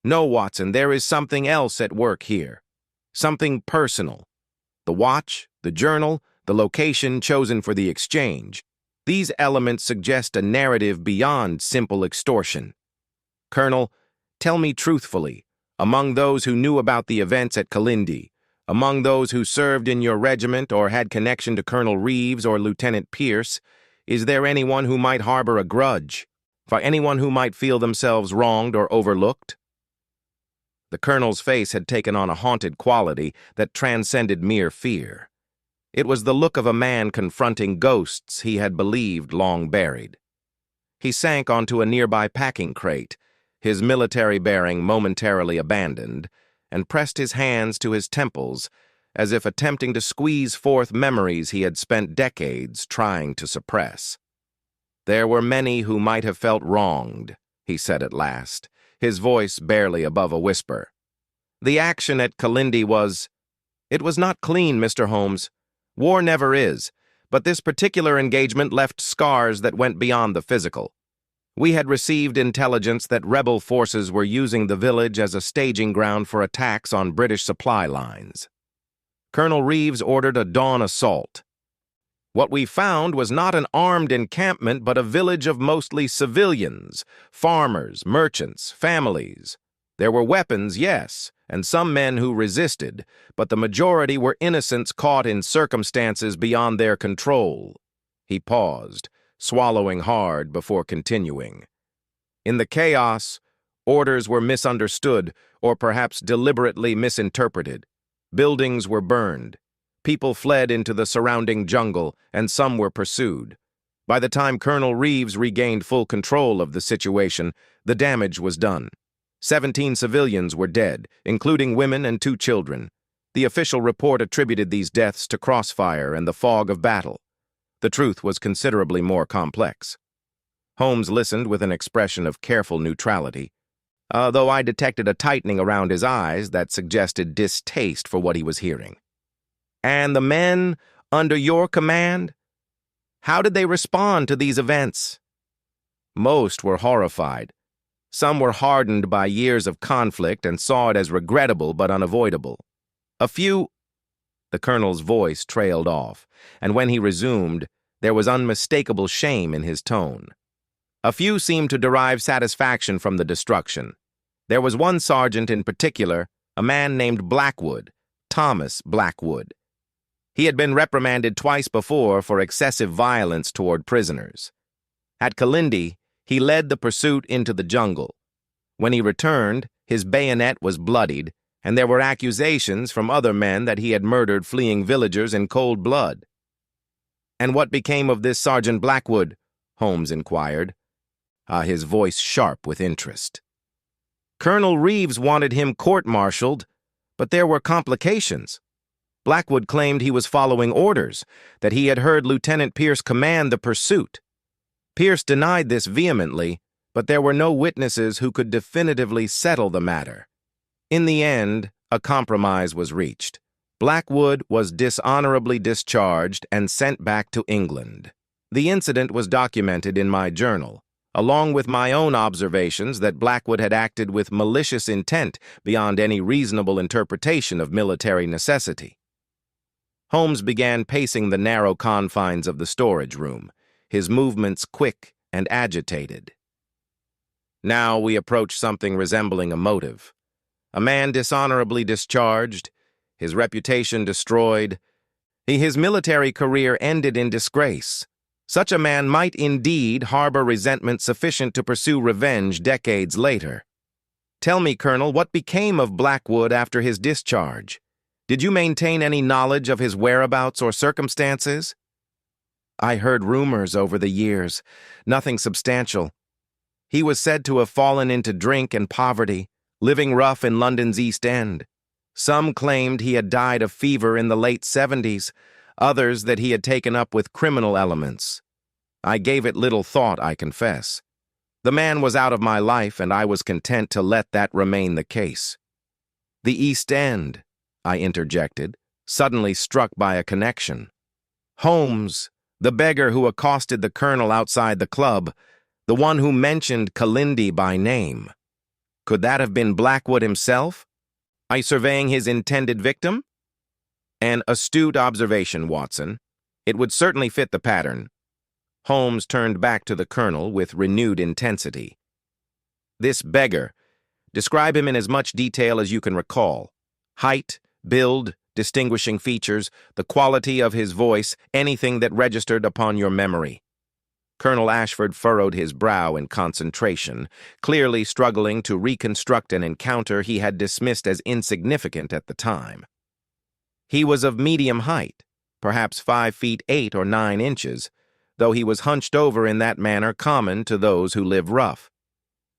No, Watson, there is something else at work here. Something personal. The watch, the journal, the location chosen for the exchange. These elements suggest a narrative beyond simple extortion. Colonel, tell me truthfully, Among those who knew about the events at Kalindi, among those who served in your regiment or had connection to Colonel Reeves or Lieutenant Pierce, is there anyone who might harbor a grudge? For anyone who might feel themselves wronged or overlooked? The colonel's face had taken on a haunted quality that transcended mere fear. It was the look of a man confronting ghosts he had believed long buried. He sank onto a nearby packing crate, his military bearing momentarily abandoned, and pressed his hands to his temples as if attempting to squeeze forth memories he had spent decades trying to suppress. There were many who might have felt wronged, he said at last, his voice barely above a whisper. The action at Kalindi it was not clean, Mr. Holmes. War never is, but this particular engagement left scars that went beyond the physical. We had received intelligence that rebel forces were using the village as a staging ground for attacks on British supply lines. Colonel Reeves ordered a dawn assault. What we found was not an armed encampment, but a village of mostly civilians, farmers, merchants, families. There were weapons, yes, and some men who resisted, but the majority were innocents caught in circumstances beyond their control. He paused, swallowing hard before continuing. In the chaos, orders were misunderstood or perhaps deliberately misinterpreted. Buildings were burned. People fled into the surrounding jungle, and some were pursued. By the time Colonel Reeves regained full control of the situation, the damage was done. 17 civilians were dead, including women and 2 children. The official report attributed these deaths to crossfire and the fog of battle. The truth was considerably more complex. Holmes listened with an expression of careful neutrality, though I detected a tightening around his eyes that suggested distaste for what he was hearing. And the men under your command? How did they respond to these events? Most were horrified. Some were hardened by years of conflict and saw it as regrettable but unavoidable. A few— The colonel's voice trailed off, and when he resumed, there was unmistakable shame in his tone. A few seemed to derive satisfaction from the destruction. There was one sergeant in particular, a man named Blackwood, Thomas Blackwood. He had been reprimanded twice before for excessive violence toward prisoners. At Kalindi, he led the pursuit into the jungle. When he returned, his bayonet was bloodied, and there were accusations from other men that he had murdered fleeing villagers in cold blood. And what became of this Sergeant Blackwood? Holmes inquired, his voice sharp with interest. Colonel Reeves wanted him court-martialed, but there were complications. Blackwood claimed he was following orders, that he had heard Lieutenant Pierce command the pursuit. Pierce denied this vehemently, but there were no witnesses who could definitively settle the matter. In the end, a compromise was reached. Blackwood was dishonorably discharged and sent back to England. The incident was documented in my journal, along with my own observations that Blackwood had acted with malicious intent beyond any reasonable interpretation of military necessity. Holmes began pacing the narrow confines of the storage room, his movements quick and agitated. Now we approach something resembling a motive. A man dishonorably discharged, his reputation destroyed, his military career ended in disgrace. Such a man might indeed harbor resentment sufficient to pursue revenge decades later. Tell me, Colonel, what became of Blackwood after his discharge? Did you maintain any knowledge of his whereabouts or circumstances? I heard rumors over the years, nothing substantial. He was said to have fallen into drink and poverty, living rough in London's East End. Some claimed he had died of fever in the late 70s, others that he had taken up with criminal elements. I gave it little thought, I confess. The man was out of my life, and I was content to let that remain the case. The East End, I interjected, suddenly struck by a connection. Holmes, the beggar who accosted the colonel outside the club, the one who mentioned Kalindi by name. Could that have been Blackwood himself? I surveying his intended victim? An astute observation, Watson. It would certainly fit the pattern. Holmes turned back to the colonel with renewed intensity. This beggar, Describe him in as much detail as you can recall. Height, build, distinguishing features, the quality of his voice, anything that registered upon your memory." Colonel Ashford furrowed his brow in concentration, clearly struggling to reconstruct an encounter he had dismissed as insignificant at the time. He was of medium height, perhaps 5 feet 8 or 9 inches, though he was hunched over in that manner common to those who live rough.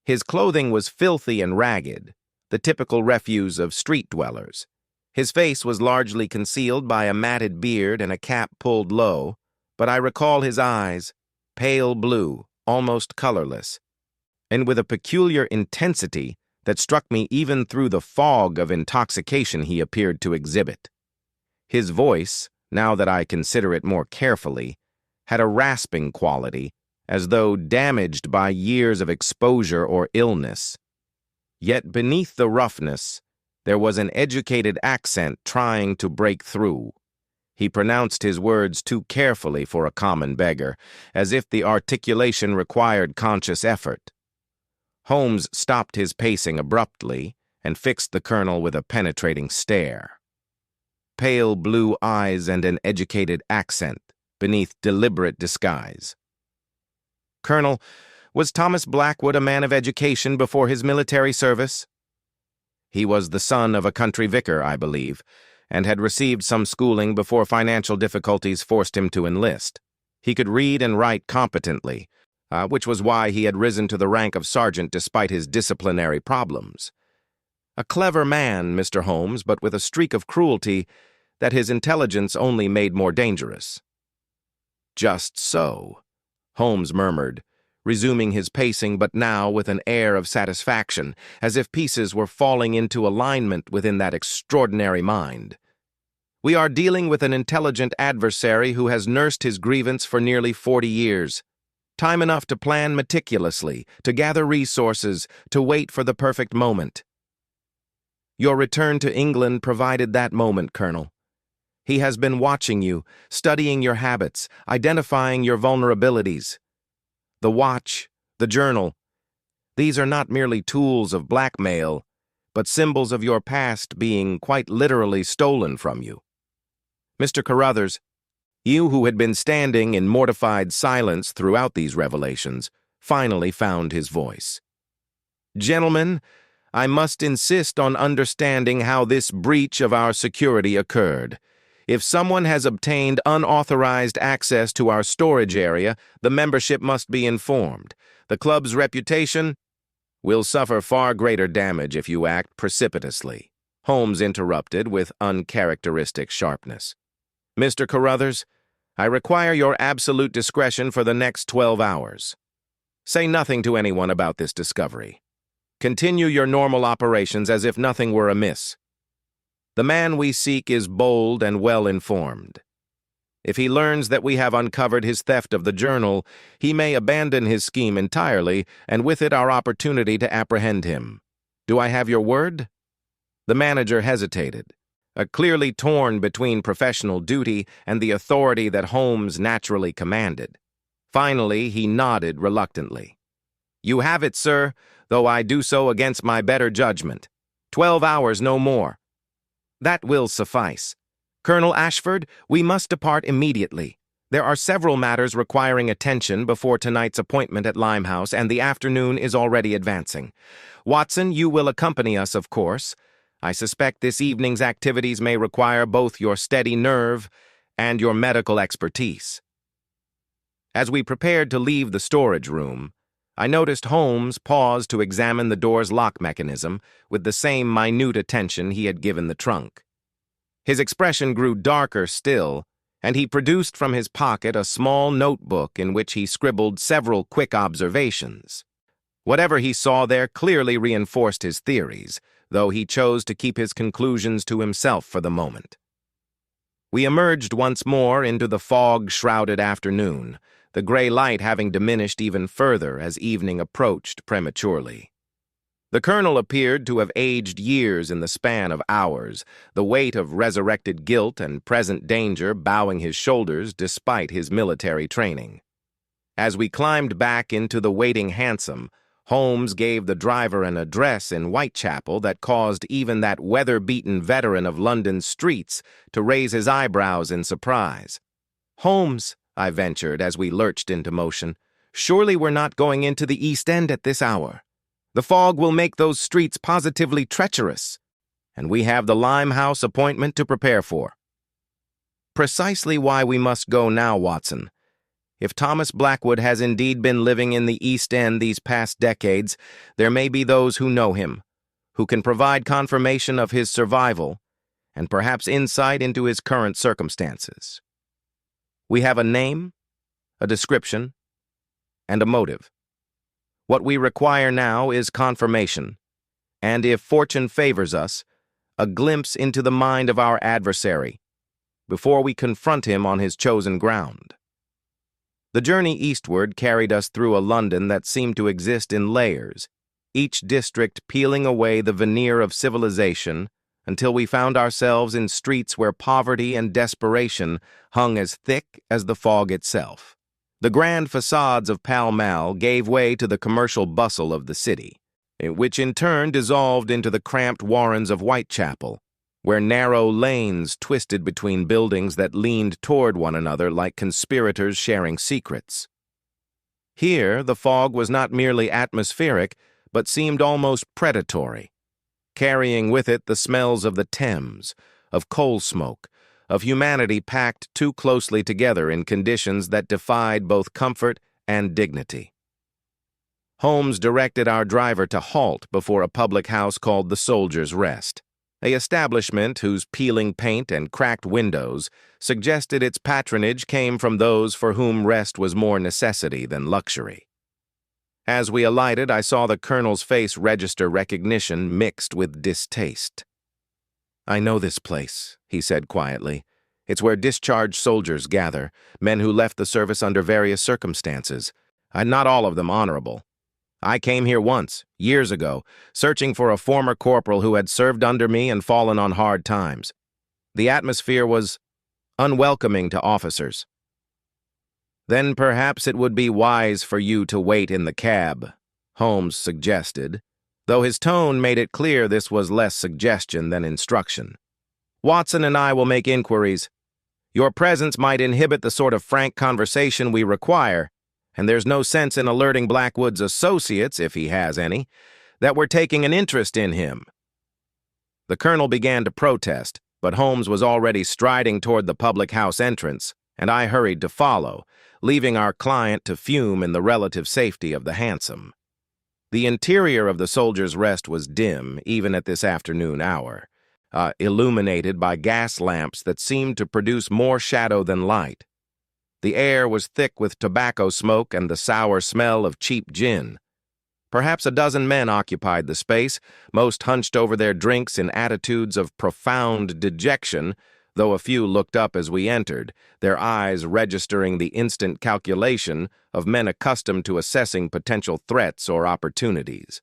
His clothing was filthy and ragged, the typical refuse of street dwellers. His face was largely concealed by a matted beard and a cap pulled low, but I recall his eyes, pale blue, almost colorless, and with a peculiar intensity that struck me even through the fog of intoxication he appeared to exhibit. His voice, now that I consider it more carefully, had a rasping quality, as though damaged by years of exposure or illness. Yet beneath the roughness, there was an educated accent trying to break through. He pronounced his words too carefully for a common beggar, as if the articulation required conscious effort. Holmes stopped his pacing abruptly and fixed the colonel with a penetrating stare. Pale blue eyes and an educated accent beneath deliberate disguise. "Colonel, was Thomas Blackwood a man of education before his military service?" "He was the son of a country vicar, I believe, and had received some schooling before financial difficulties forced him to enlist. He could read and write competently, which was why he had risen to the rank of sergeant despite his disciplinary problems. A clever man, Mr. Holmes, but with a streak of cruelty that his intelligence only made more dangerous." "Just so," Holmes murmured, resuming his pacing but now with an air of satisfaction, as if pieces were falling into alignment within that extraordinary mind. "We are dealing with an intelligent adversary who has nursed his grievance for nearly 40 years. Time enough to plan meticulously, to gather resources, to wait for the perfect moment. Your return to England provided that moment, Colonel. He has been watching you, studying your habits, identifying your vulnerabilities. The watch, the journal, these are not merely tools of blackmail, but symbols of your past being quite literally stolen from you. Mr. Carruthers, you who had been standing in mortified silence throughout these revelations, finally found his voice. Gentlemen, I must insist on understanding how this breach of our security occurred. If someone has obtained unauthorized access to our storage area, the membership must be informed. The club's reputation will suffer far greater damage if you act precipitously," Holmes interrupted with uncharacteristic sharpness. "Mr. Carruthers, I require your absolute discretion for the next 12 hours. Say nothing to anyone about this discovery. Continue your normal operations as if nothing were amiss. The man we seek is bold and well-informed. If he learns that we have uncovered his theft of the journal, he may abandon his scheme entirely, and with it our opportunity to apprehend him. Do I have your word?" The manager hesitated, clearly torn between professional duty and the authority that Holmes naturally commanded. Finally, he nodded reluctantly. "You have it, sir, though I do so against my better judgment. 12 hours, no more." "That will suffice. Colonel Ashford, we must depart immediately. There are several matters requiring attention before tonight's appointment at Limehouse, and the afternoon is already advancing. Watson, you will accompany us, of course. I suspect this evening's activities may require both your steady nerve and your medical expertise." As we prepared to leave the storage room, I noticed Holmes pause to examine the door's lock mechanism with the same minute attention he had given the trunk. His expression grew darker still, and he produced from his pocket a small notebook in which he scribbled several quick observations. Whatever he saw there clearly reinforced his theories, though he chose to keep his conclusions to himself for the moment. We emerged once more into the fog-shrouded afternoon, the gray light having diminished even further as evening approached prematurely. The colonel appeared to have aged years in the span of hours, the weight of resurrected guilt and present danger bowing his shoulders despite his military training. As we climbed back into the waiting hansom, Holmes gave the driver an address in Whitechapel that caused even that weather-beaten veteran of London's streets to raise his eyebrows in surprise. "Holmes," I ventured as we lurched into motion, "surely we're not going into the East End at this hour. The fog will make those streets positively treacherous, and we have the Limehouse appointment to prepare for." "Precisely why we must go now, Watson. If Thomas Blackwood has indeed been living in the East End these past decades, there may be those who know him, who can provide confirmation of his survival, and perhaps insight into his current circumstances. We have a name, a description, and a motive. What we require now is confirmation, and if fortune favors us, a glimpse into the mind of our adversary, before we confront him on his chosen ground." The journey eastward carried us through a London that seemed to exist in layers, each district peeling away the veneer of civilization until we found ourselves in streets where poverty and desperation hung as thick as the fog itself. The grand facades of Pall Mall gave way to the commercial bustle of the city, which in turn dissolved into the cramped warrens of Whitechapel, where narrow lanes twisted between buildings that leaned toward one another like conspirators sharing secrets. Here, the fog was not merely atmospheric, but seemed almost predatory, carrying with it the smells of the Thames, of coal smoke, of humanity packed too closely together in conditions that defied both comfort and dignity. Holmes directed our driver to halt before a public house called the Soldier's Rest, an establishment whose peeling paint and cracked windows suggested its patronage came from those for whom rest was more necessity than luxury. As we alighted, I saw the colonel's face register recognition mixed with distaste. "I know this place," he said quietly. "It's where discharged soldiers gather, men who left the service under various circumstances, and not all of them honorable. I came here once, years ago, searching for a former corporal who had served under me and fallen on hard times. The atmosphere was unwelcoming to officers." "Then perhaps it would be wise for you to wait in the cab," Holmes suggested, though his tone made it clear this was less suggestion than instruction. "Watson and I will make inquiries. Your presence might inhibit the sort of frank conversation we require, and there's no sense in alerting Blackwood's associates, if he has any, that we're taking an interest in him." The colonel began to protest, but Holmes was already striding toward the public house entrance, and I hurried to follow, leaving our client to fume in the relative safety of the hansom. The interior of the Soldier's Rest was dim, even at this afternoon hour, illuminated by gas lamps that seemed to produce more shadow than light. The air was thick with tobacco smoke and the sour smell of cheap gin. Perhaps a dozen men occupied the space, most hunched over their drinks in attitudes of profound dejection, though a few looked up as we entered, their eyes registering the instant calculation of men accustomed to assessing potential threats or opportunities.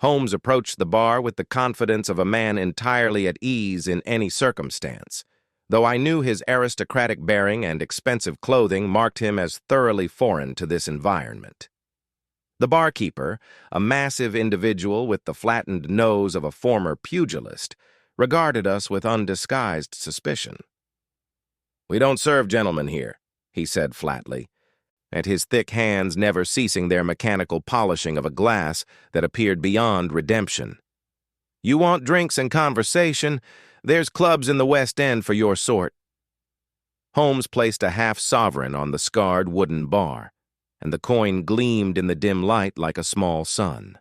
Holmes approached the bar with the confidence of a man entirely at ease in any circumstance, though I knew his aristocratic bearing and expensive clothing marked him as thoroughly foreign to this environment. The barkeeper, a massive individual with the flattened nose of a former pugilist, regarded us with undisguised suspicion. "We don't serve gentlemen here," he said flatly, and his thick hands never ceasing their mechanical polishing of a glass that appeared beyond redemption. "You want drinks and conversation? There's clubs in the West End for your sort." Holmes placed a half-sovereign on the scarred wooden bar, and the coin gleamed in the dim light like a small sun.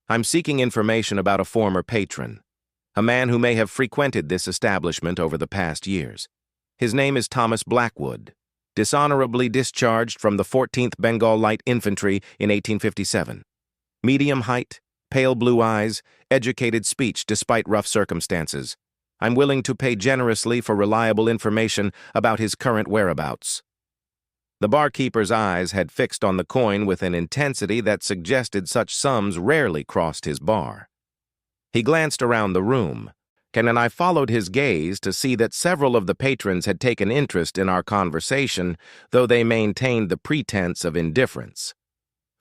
"I'm seeking information about a former patron, a man who may have frequented this establishment over the past years. His name is Thomas Blackwood, dishonorably discharged from the 14th Bengal Light Infantry in 1857. Medium height, pale blue eyes, educated speech despite rough circumstances. I'm willing to pay generously for reliable information about his current whereabouts." The barkeeper's eyes had fixed on the coin with an intensity that suggested such sums rarely crossed his bar. He glanced around the room, and I followed his gaze to see that several of the patrons had taken interest in our conversation, though they maintained the pretense of indifference.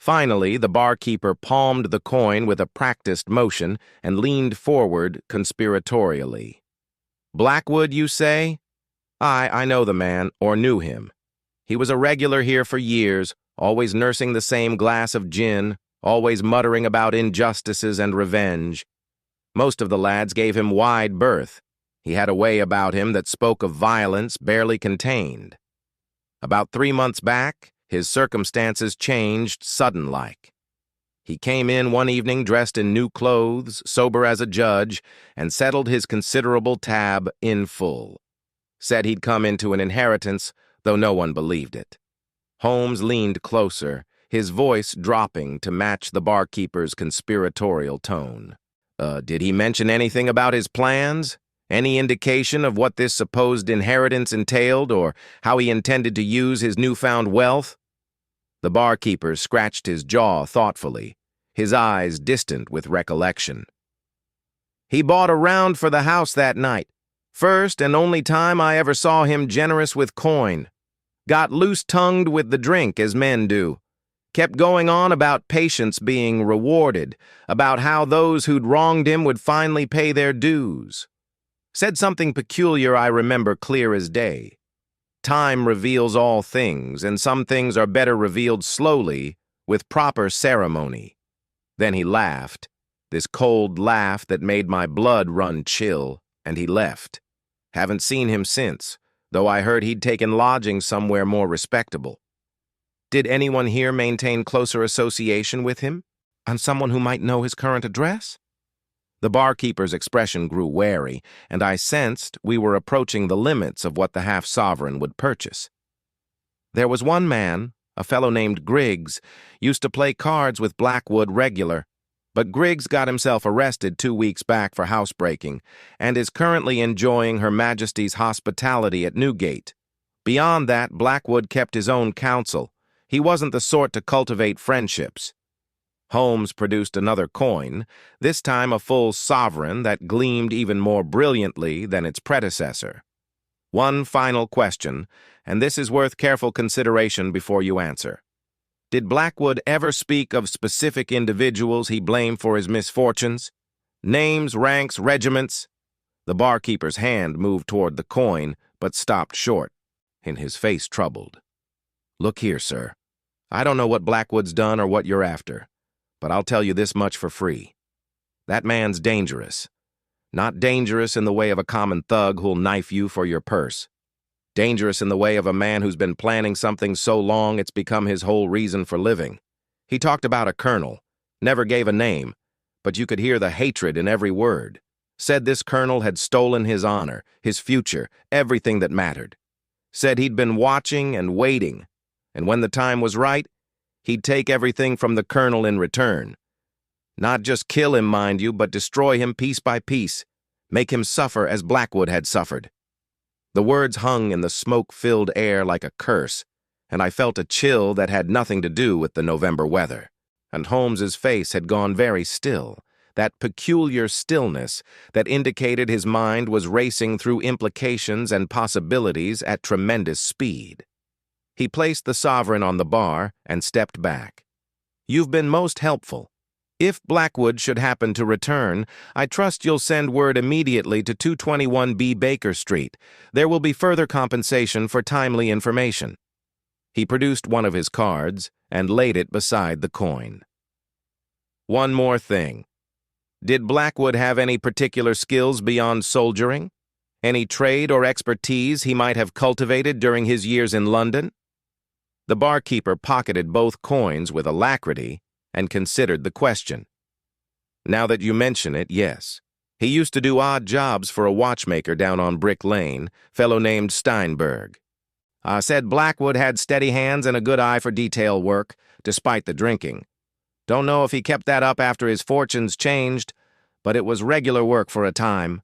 Finally, the barkeeper palmed the coin with a practiced motion and leaned forward conspiratorially. "Blackwood, you say? I know the man, or knew him. He was a regular here for years, always nursing the same glass of gin, always muttering about injustices and revenge. Most of the lads gave him wide berth. He had a way about him that spoke of violence barely contained. About 3 months back, his circumstances changed sudden-like. He came in one evening dressed in new clothes, sober as a judge, and settled his considerable tab in full. Said he'd come into an inheritance, though no one believed it." Holmes leaned closer, his voice dropping to match the barkeeper's conspiratorial tone. Did he mention anything about his plans? Any indication of what this supposed inheritance entailed, or how he intended to use his newfound wealth?" The barkeeper scratched his jaw thoughtfully, his eyes distant with recollection. "He bought a round for the house that night. First and only time I ever saw him generous with coin. Got loose-tongued with the drink, as men do. Kept going on about patience being rewarded, about how those who'd wronged him would finally pay their dues. Said something peculiar I remember clear as day. Time reveals all things, and some things are better revealed slowly, with proper ceremony." Then he laughed, this cold laugh that made my blood run chill, and he left. Haven't seen him since, though I heard he'd taken lodging somewhere more respectable. Did anyone here maintain closer association with him? And someone who might know his current address? The barkeeper's expression grew wary, and I sensed we were approaching the limits of what the half-sovereign would purchase. "There was one man, a fellow named Griggs, used to play cards with Blackwood regular, but Griggs got himself arrested 2 weeks back for housebreaking and is currently enjoying Her Majesty's hospitality at Newgate. Beyond that, Blackwood kept his own counsel. He wasn't the sort to cultivate friendships." Holmes produced another coin, this time a full sovereign that gleamed even more brilliantly than its predecessor. "One final question, and this is worth careful consideration before you answer. Did Blackwood ever speak of specific individuals he blamed for his misfortunes? Names, ranks, regiments?" The barkeeper's hand moved toward the coin, but stopped short, and his face troubled. "Look here, sir. I don't know what Blackwood's done or what you're after, but I'll tell you this much for free. That man's dangerous. Not dangerous in the way of a common thug who'll knife you for your purse. Dangerous in the way of a man who's been planning something so long it's become his whole reason for living. He talked about a colonel, never gave a name, but you could hear the hatred in every word. Said this colonel had stolen his honor, his future, everything that mattered. Said he'd been watching and waiting, and when the time was right, he'd take everything from the colonel in return. Not just kill him, mind you, but destroy him piece by piece, make him suffer as Blackwood had suffered." The words hung in the smoke-filled air like a curse, and I felt a chill that had nothing to do with the November weather. And Holmes's face had gone very still, that peculiar stillness that indicated his mind was racing through implications and possibilities at tremendous speed. He placed the sovereign on the bar and stepped back. "You've been most helpful. If Blackwood should happen to return, I trust you'll send word immediately to 221B Baker Street. There will be further compensation for timely information." He produced one of his cards and laid it beside the coin. "One more thing. Did Blackwood have any particular skills beyond soldiering? Any trade or expertise he might have cultivated during his years in London?" The barkeeper pocketed both coins with alacrity and considered the question. "Now that you mention it, yes. He used to do odd jobs for a watchmaker down on Brick Lane, fellow named Steinberg. Said Blackwood had steady hands and a good eye for detail work, despite the drinking. Don't know if he kept that up after his fortunes changed, but it was regular work for a time."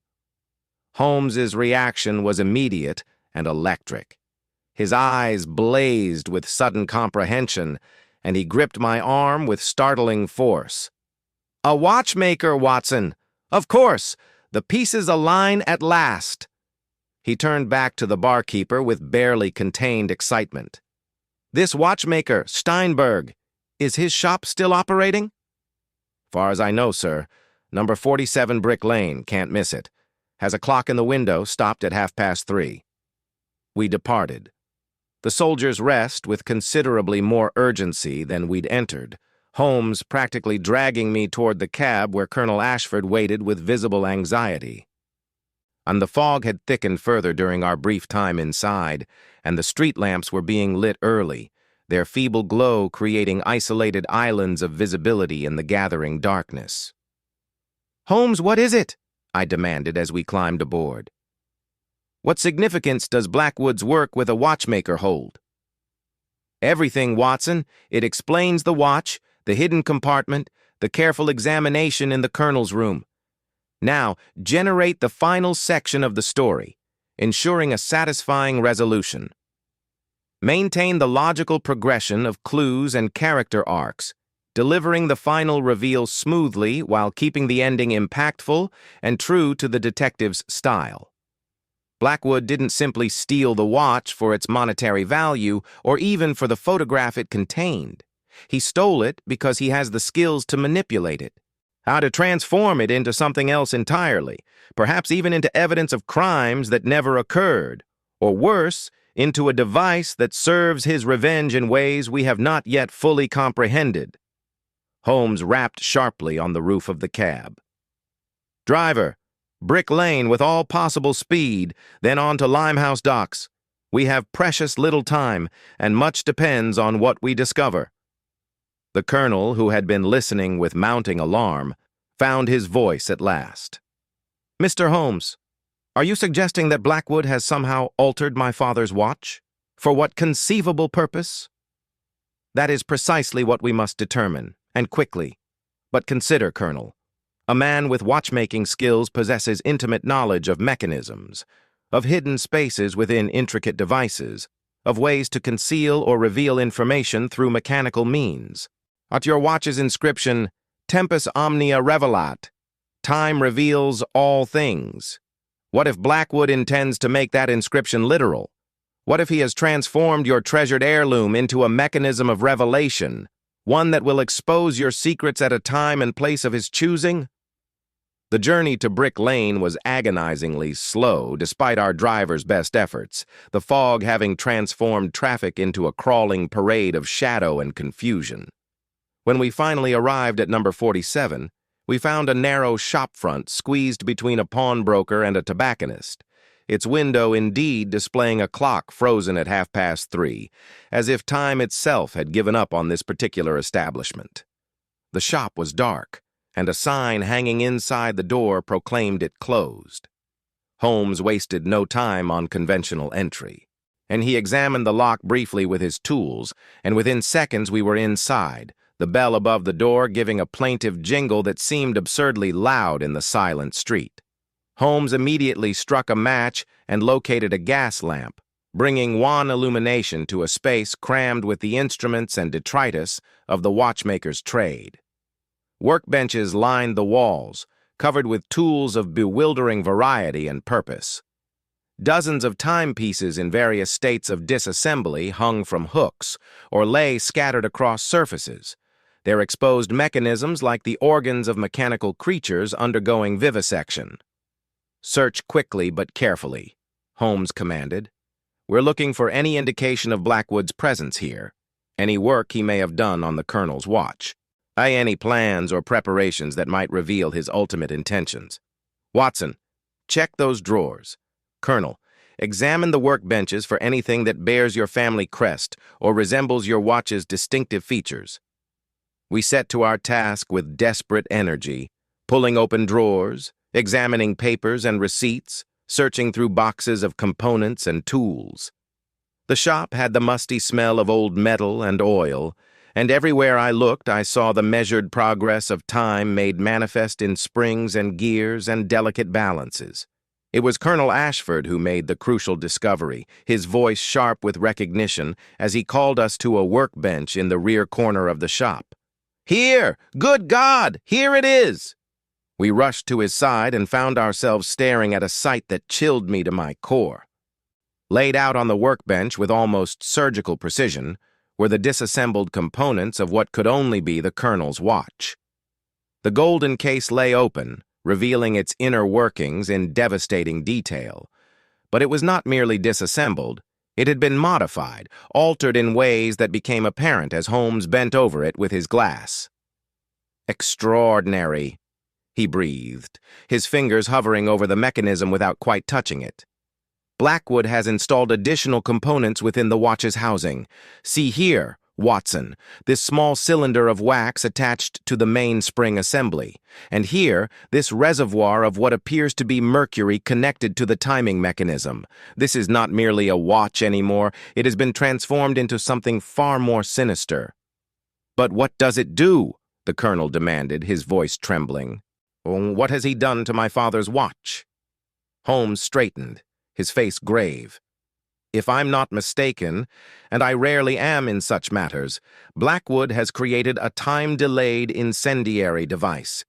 Holmes's reaction was immediate and electric. His eyes blazed with sudden comprehension, and he gripped my arm with startling force. "A watchmaker, Watson! Of course! The pieces align at last!" He turned back to the barkeeper with barely contained excitement. "This watchmaker, Steinberg, Is his shop still operating? Far as I know, sir. Number 47 Brick Lane, can't miss it. Has a clock in the window, stopped at 3:30. We departed. The soldiers' rest with considerably more urgency than we'd entered, Holmes practically dragging me toward the cab where Colonel Ashford waited with visible anxiety. And the fog had thickened further during our brief time inside, and the street lamps were being lit early, their feeble glow creating isolated islands of visibility in the gathering darkness. "Holmes, what is it?" I demanded as we climbed aboard. "What significance does Blackwood's work with a watchmaker hold?" "Everything, Watson. It explains the watch, the hidden compartment, the careful examination in the Colonel's room. Now, generate the final section of the story, ensuring a satisfying resolution. Maintain the logical progression of clues and character arcs, delivering the final reveal smoothly while keeping the ending impactful and true to the detective's style. Blackwood didn't simply steal the watch for its monetary value or even for the photograph it contained. He stole it because he has the skills to manipulate it, how to transform it into something else entirely, perhaps even into evidence of crimes that never occurred, or worse, into a device that serves his revenge in ways we have not yet fully comprehended. Holmes rapped sharply on the roof of the cab. "Driver, Brick Lane with all possible speed, then on to Limehouse Docks. We have precious little time, and much depends on what we discover." The Colonel, who had been listening with mounting alarm, found his voice at last. "Mr. Holmes, are you suggesting that Blackwood has somehow altered my father's watch? For what conceivable purpose?" "That is precisely what we must determine, and quickly. But consider, Colonel, a man with watchmaking skills possesses intimate knowledge of mechanisms, of hidden spaces within intricate devices, of ways to conceal or reveal information through mechanical means. At your watch's inscription, Tempus Omnia Revelat, time reveals all things. What if Blackwood intends to make that inscription literal? What if he has transformed your treasured heirloom into a mechanism of revelation, one that will expose your secrets at a time and place of his choosing?" The journey to Brick Lane was agonizingly slow despite our driver's best efforts, the fog having transformed traffic into a crawling parade of shadow and confusion. When we finally arrived at number 47, we found a narrow shopfront squeezed between a pawnbroker and a tobacconist, its window indeed displaying a clock frozen at 3:30, as if time itself had given up on this particular establishment. The shop was dark, and a sign hanging inside the door proclaimed it closed. Holmes wasted no time on conventional entry, and he examined the lock briefly with his tools, and within seconds we were inside, the bell above the door giving a plaintive jingle that seemed absurdly loud in the silent street. Holmes immediately struck a match and located a gas lamp, bringing wan illumination to a space crammed with the instruments and detritus of the watchmaker's trade. Workbenches lined the walls, covered with tools of bewildering variety and purpose. Dozens of timepieces in various states of disassembly hung from hooks or lay scattered across surfaces, their exposed mechanisms like the organs of mechanical creatures undergoing vivisection. "Search quickly but carefully," Holmes commanded. "We're looking for any indication of Blackwood's presence here, any work he may have done on the Colonel's watch, any plans or preparations that might reveal his ultimate intentions. Watson, check those drawers. Colonel, examine the workbenches for anything that bears your family crest or resembles your watch's distinctive features." We set to our task with desperate energy, pulling open drawers, examining papers and receipts, searching through boxes of components and tools. The shop had the musty smell of old metal and oil, and everywhere I looked I saw the measured progress of time made manifest in springs and gears and delicate balances. It was Colonel Ashford who made the crucial discovery, his voice sharp with recognition as he called us to a workbench in the rear corner of the shop. "Here! Good God! Here it is!" We rushed to his side and found ourselves staring at a sight that chilled me to my core. Laid out on the workbench with almost surgical precision were the disassembled components of what could only be the Colonel's watch. The golden case lay open, revealing its inner workings in devastating detail. But it was not merely disassembled. It had been modified, altered in ways that became apparent as Holmes bent over it with his glass. "Extraordinary," he breathed, his fingers hovering over the mechanism without quite touching it. "Blackwood has installed additional components within the watch's housing. See here, Watson, this small cylinder of wax attached to the mainspring assembly, and here, this reservoir of what appears to be mercury connected to the timing mechanism. This is not merely a watch anymore, it has been transformed into something far more sinister." "But what does it do?" the Colonel demanded, his voice trembling. "What has he done to my father's watch?" Holmes straightened, his face grave. "If I'm not mistaken, and I rarely am in such matters, Blackwood has created a time-delayed incendiary device.